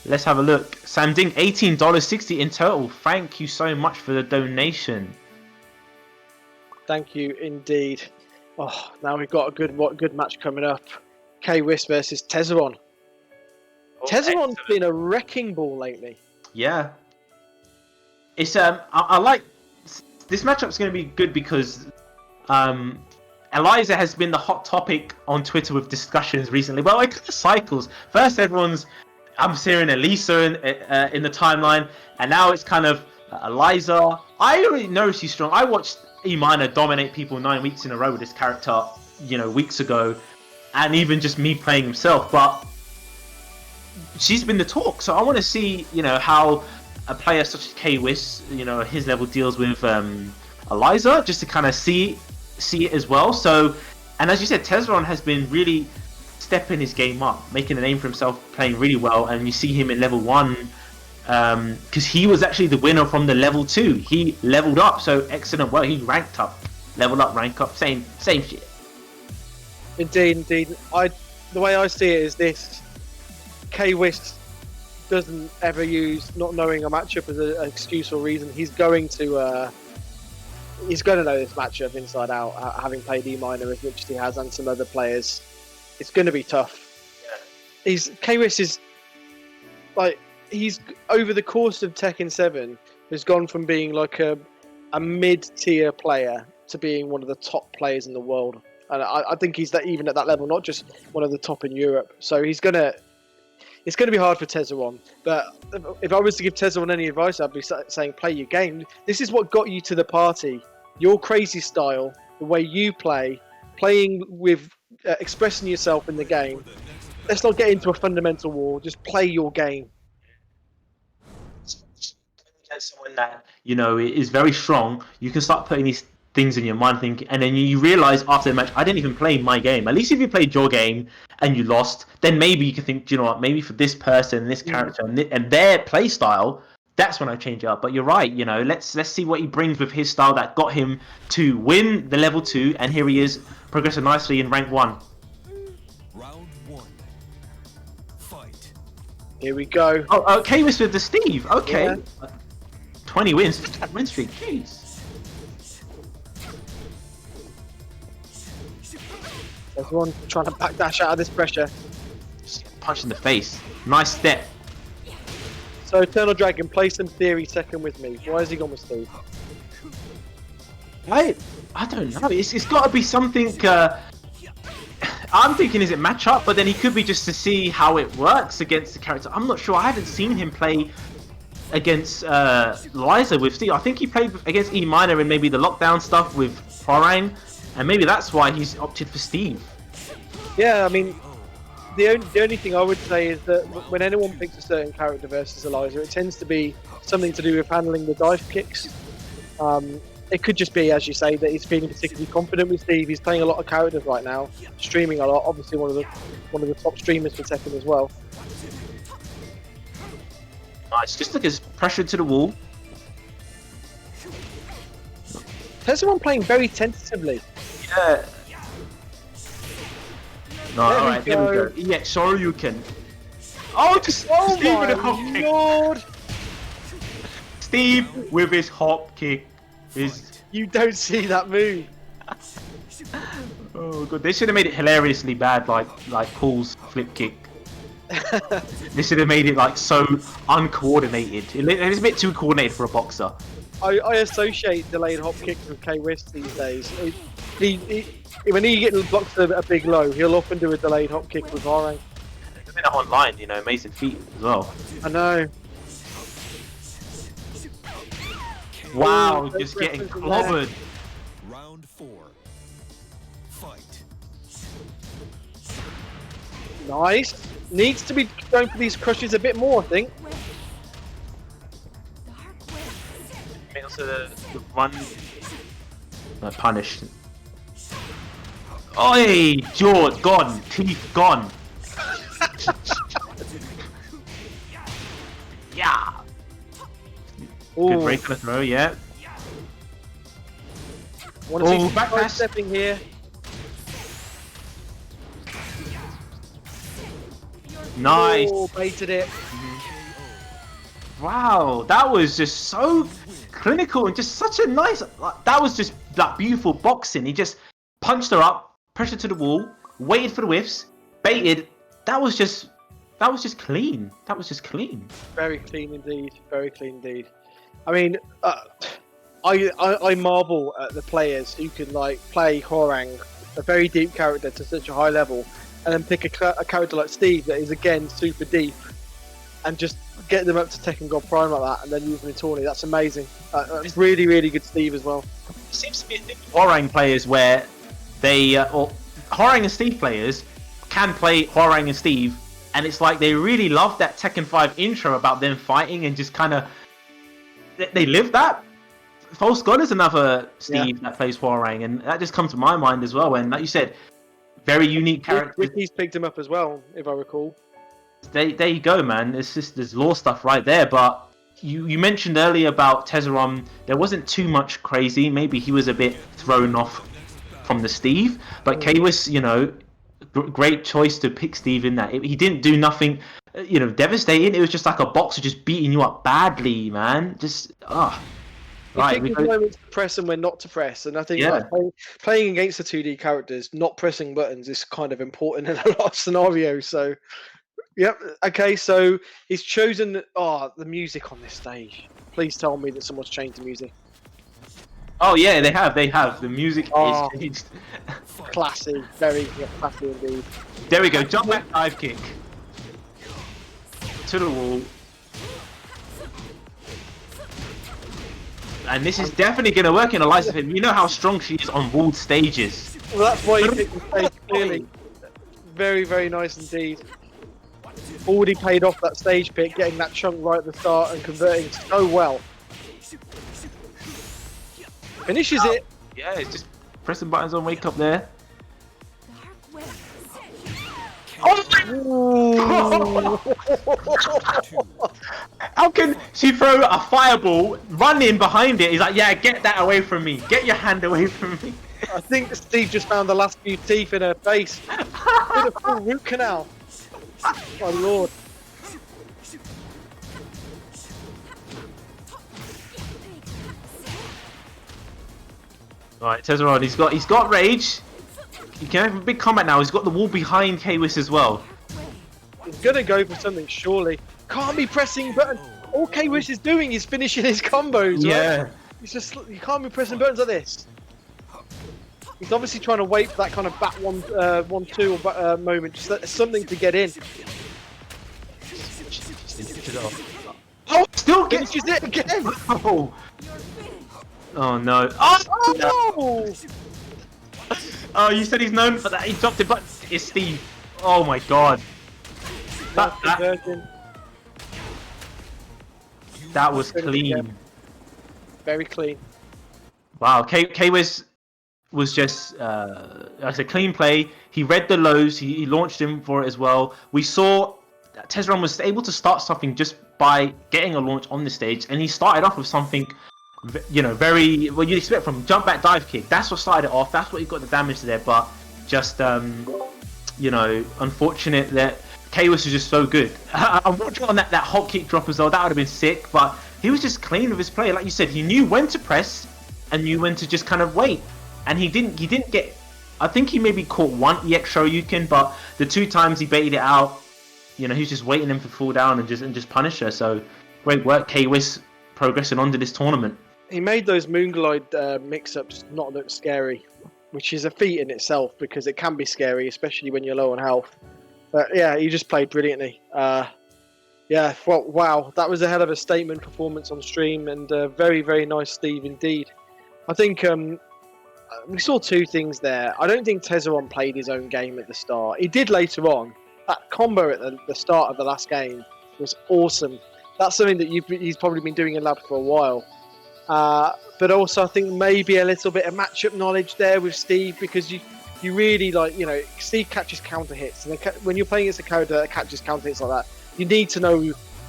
Let's have a look. Sam Ding, $18.60 in total. Thank you so much for the donation. Thank you indeed. Oh, now we've got a good match coming up. K-Wiss versus Tezzaron. Tezzaron's been a wrecking ball lately. Yeah. It's I like this matchup's going to be good because Eliza has been the hot topic on Twitter with discussions recently. Well, it kind of cycles. First, I'm seeing Elisa in the timeline, and now it's kind of Eliza. I already know she's strong. I watched E Minor dominate people 9 weeks in a row with this character, you know, weeks ago, and even just me playing himself. But she's been the talk, so I want to see, you know, how a player such as K-Wiss, you know, his level deals with Eliza, just to kind of see it as well. So, and as you said, Tezzaron has been really stepping his game up, making a name for himself, playing really well, and you see him in level 1, because he was actually the winner from the level 2. He leveled up, so excellent work. He ranked up, leveled up, rank up, same shit. Indeed. The way I see it is this: K-Wiz doesn't ever use not knowing a matchup as an excuse or reason. He's going to know this matchup inside out, having played E minor as much as he has and some other players. It's going to be tough. Yeah. K-Wiz is like, he's over the course of Tekken 7 has gone from being like a mid-tier player to being one of the top players in the world. And I think he's that even at that level, not just one of the top in Europe. So it's going to be hard for Tezzaron. But if I was to give Tezzaron any advice, I'd be saying play your game. This is what got you to the party. Your crazy style, the way you play, playing with, expressing yourself in the game. Let's not get into a fundamental war. Just play your game. Someone that is very strong, you can start putting these things in your mind, and then you realize after the match, I didn't even play my game. At least if you played your game and you lost, then maybe you can think, do you know what, maybe for this person, this character, and their play style, that's when I change it up. But you're right, let's see what he brings with his style that got him to win the level 2, and here he is progressing nicely in rank 1. Round 1. Fight. Here we go. Oh, K-Wiz with the Steve. Okay. Yeah. 20 wins. That win streak. Jeez. Everyone trying to backdash out of this pressure. Punch in the face. Nice step. So Eternal Dragon, play some theory second with me. Why has he gone with Steve? I don't know. It's got to be something. I'm thinking, is it match up? But then he could be just to see how it works against the character. I'm not sure. I haven't seen him play against Liza with Steve. I think he played against E minor and maybe the lockdown stuff with Hwoarang, and maybe that's why he's opted for Steve. Yeah, I mean, the only thing I would say is that when anyone picks a certain character versus Eliza, it tends to be something to do with handling the dive kicks. It could just be, as you say, that he's feeling particularly confident with Steve. He's playing a lot of characters right now, streaming a lot. Obviously, one of the top streamers for Tekken as well. Nice. Just look at his pressure to the wall. Tezzaron playing very tentatively. Yeah. No, alright, there we go. Yeah, sorry you can. Oh, just Steve with a hop kick. Lord! Steve with his hop kick. You don't see that move. Oh god, they should have made it hilariously bad, like Paul's flip kick. They should have made it like so uncoordinated. It's a bit too coordinated for a boxer. I associate delayed hop kicks with K-Wiz these days. When he gets blocked a big low, he'll often do a delayed hop kick with Hwoarang. I've been online, amazing feat as well. I know. Wow, Ooh, just getting clobbered. Round 4. Fight. Nice. Needs to be going for these crushes a bit more, I think. Also the run punish. Oi, jaw gone, teeth gone. Yeah. Good break on the throw, yeah. Want to see some backdash stepping here. Nice. Oh, baited it. Wow, that was just so clinical and just such a nice. That was just that beautiful boxing. He just punched her up, pressure to the wall, waited for the whiffs, baited. That was just clean. That was just clean. Very clean indeed. Very clean indeed. I mean, I marvel at the players who can play Hwoarang, a very deep character, to such a high level, and then pick a character like Steve that is again super deep, and just get them up to Tekken God Prime like that, and then use them in tourney. That's amazing. It's really, really good Steve as well. It seems to be a thing with Hwoarang players where they, or Hwoarang and Steve players can play Hwoarang and Steve, and it's like they really love that Tekken 5 intro about them fighting and just kind of they live that. False God is another Steve that plays Hwoarang, and that just comes to my mind as well. And like you said, very unique character. Ricky's picked him up as well, if I recall. There you go, man. It's just there's lore stuff right there. But you mentioned earlier about Tezzaron. There wasn't too much crazy. Maybe he was a bit thrown off from the Steve. But Kwis, you know, great choice to pick Steve in that. He didn't do nothing, you know, devastating. It was just like a boxer just beating you up badly, man. Just Right, picking moments to press and when not to press, and I think like, playing against the 2D characters, not pressing buttons is kind of important in a lot of scenarios. So, yep, okay. So he's chosen. The music on this stage. Please tell me that someone's changed the music. Oh yeah, they have. The music is changed. Classy, very classy indeed. There we go. Jump back dive kick to the wall. And this is definitely going to work in the lights of him. You know how strong she is on walled stages. Well, that's why you picked the stage clearly. Very, very nice indeed. Already paid off that stage pick, getting that chunk right at the start and converting so well. Finishes it. Yeah, it's just pressing buttons on wake up there. How can she throw a fireball, run in behind it? He's like, yeah, get that away from me. Get your hand away from me. I think Steve just found the last few teeth in her face. Did a full root canal. My lord. Right, Tezzaron, he's got rage. He can have a big combat now. He's got the wall behind Kwis as well. He's gonna go for something, surely. Can't be pressing buttons. All Kwis is doing is finishing his combos, Yeah. right? He's just, you can't be pressing buttons like this. He's obviously trying to wait for that kind of back 1-2 moment, just something to get in. Oh, still Finishes it again! Oh no. Oh! Oh, you said he's known for that. He dropped it, but it's Steve. Oh my god. That was clean. Very clean. Wow, Kwis was just like a clean play. He read the lows. He launched him for it as well. We saw that Tezzaron was able to start something just by getting a launch on the stage, and he started off with something, you know, very what you'd expect from jump back dive kick. That's what started it off. That's what he got the damage there. But just you know, unfortunate that Kwis was just so good. I'm watching on that hot kick drop as well. That would have been sick. But he was just clean with his play. Like you said, he knew when to press and knew when to just kind of wait. And he didn't get. I think he maybe caught one EX Shoryuken, but the 2 times he baited it out, you know, he was just waiting him to fall down and just punish her. So great work, Kwis, progressing on to this tournament. He made those Moonglide mix-ups not look scary, which is a feat in itself because it can be scary, especially when you're low on health. But yeah, he just played brilliantly. Yeah, well, wow, that was a hell of a statement performance on stream, and very, very nice Steve indeed. I think we saw 2 things there. I don't think Tezzaron played his own game at the start. He did later on. That combo at the start of the last game was awesome. That's something that he's probably been doing in lab for a while. But also I think maybe a little bit of matchup knowledge there with Steve, because you really, like, you know, Steve catches counter hits, and when you're playing against a character that catches counter hits like that, you need to know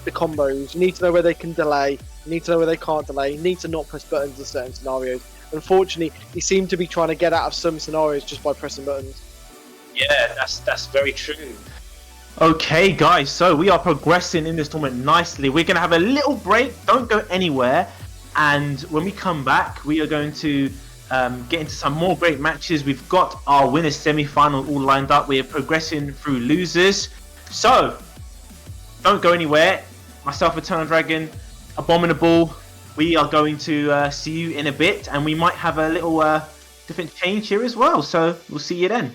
the combos, you need to know where they can delay, you need to know where they can't delay, you need to not press buttons in certain scenarios. Unfortunately, he seemed to be trying to get out of some scenarios just by pressing buttons. Yeah, that's very true. Okay, guys, so we are progressing in this tournament nicely. We're going to have a little break. Don't go anywhere. And when we come back, we are going to get into some more great matches. We've got our winners semi-final all lined up. We are progressing through losers. So, don't go anywhere. Myself, Eternal Dragon, Abominable. We are going to see you in a bit. And we might have a little different change here as well. So, we'll see you then.